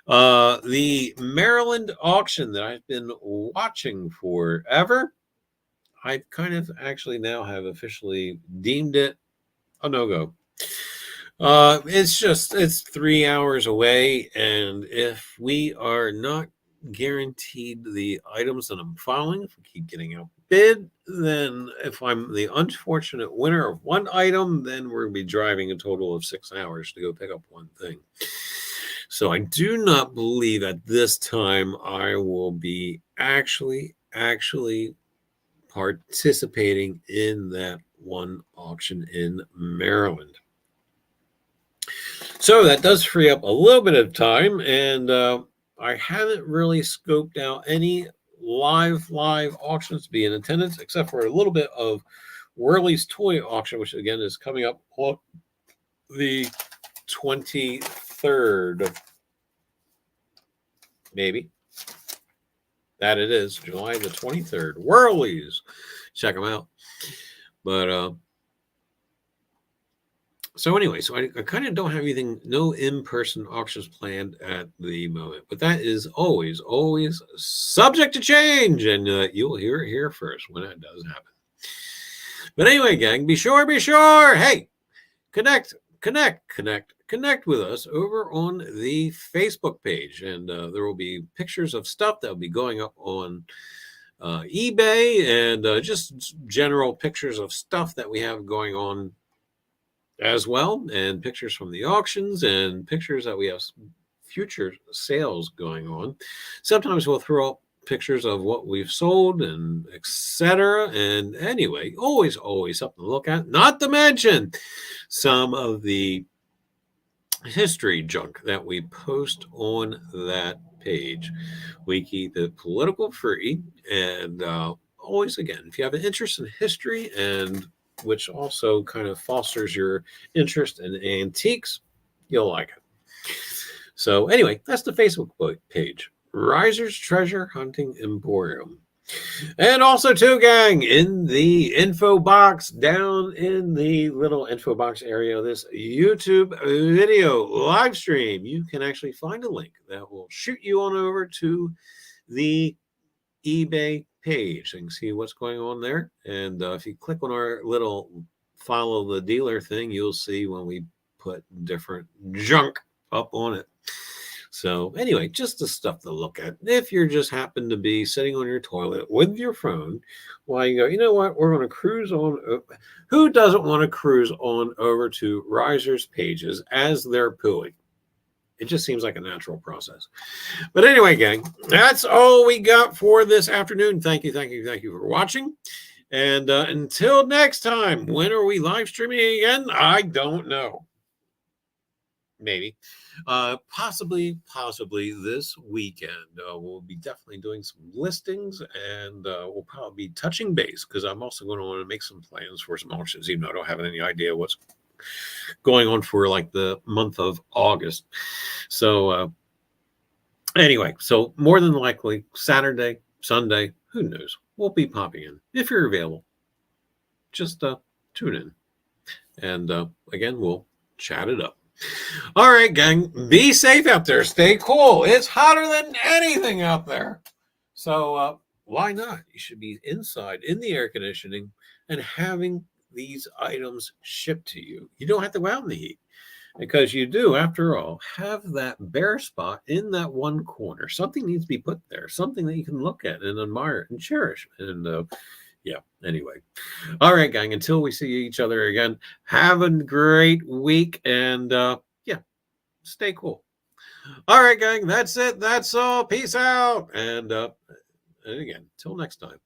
The Maryland auction that I've been watching forever, I kind of actually now have officially deemed it a no-go. It's 3 hours away, and if we are not guaranteed the items that I'm following, if we keep getting out bid, then if I'm the unfortunate winner of one item, then we're going to be driving a total of 6 hours to go pick up one thing. So I do not believe at this time I will be actually participating in that one auction in Maryland. So that does free up a little bit of time, and I haven't really scoped out any live auctions to be in attendance, except for a little bit of Whirly's toy auction, which again is coming up on the 23rd, maybe. That it is, July the 23rd. Whirly's, check them out. But so anyway, so I kind of don't have anything, no in-person auctions planned at the moment, but that is always subject to change, and you'll hear it here first when that does happen. But anyway, gang, be sure, hey, connect with us over on the Facebook page, and there will be pictures of stuff that will be going up on eBay, and just general pictures of stuff that we have going on as well, and pictures from the auctions, and pictures that we have future sales going on. Sometimes we'll throw up pictures of what we've sold and etc. And anyway, always something to look at, not to mention some of the history junk that we post on that page. We keep it political free, and always, again, if you have an interest in history, and which also kind of fosters your interest in antiques, you'll like it. So anyway, that's the Facebook page, Riser's Treasure Hunting Emporium. And also, too, gang, in the info box, down in the little info box area of this YouTube video live stream, you can actually find a link that will shoot you on over to the eBay page. You can see what's going on there. And if you click on our little follow the dealer thing, you'll see when we put different junk up on it. So anyway, just the stuff to look at. If you're just happen to be sitting on your toilet with your phone while you go, you know what, we're going to cruise on. Who doesn't want to cruise on over to Riser's pages as they're pooing? It just seems like a natural process. But anyway, gang, that's all we got for this afternoon. Thank you for watching. And until next time, when are we live streaming again? I don't know. Maybe. Possibly this weekend. We'll be definitely doing some listings, and we'll probably be touching base, because I'm also going to want to make some plans for some auctions, even though I don't have any idea what's going on for like the month of August. So anyway, so more than likely Saturday, Sunday, who knows, we'll be popping in. If you're available, just tune in, and again, we'll chat it up. All right, gang, be safe out there. Stay cool. It's hotter than anything out there. So why not? You should be inside in the air conditioning and having these items shipped to you. You don't have to go out in the heat, because you do, after all, have that bare spot in that one corner. Something needs to be put there, something that you can look at and admire and cherish. And yeah, anyway. All right, gang, until we see each other again, have a great week, and yeah, stay cool. All right, gang, that's it. That's all. Peace out. And again, till next time.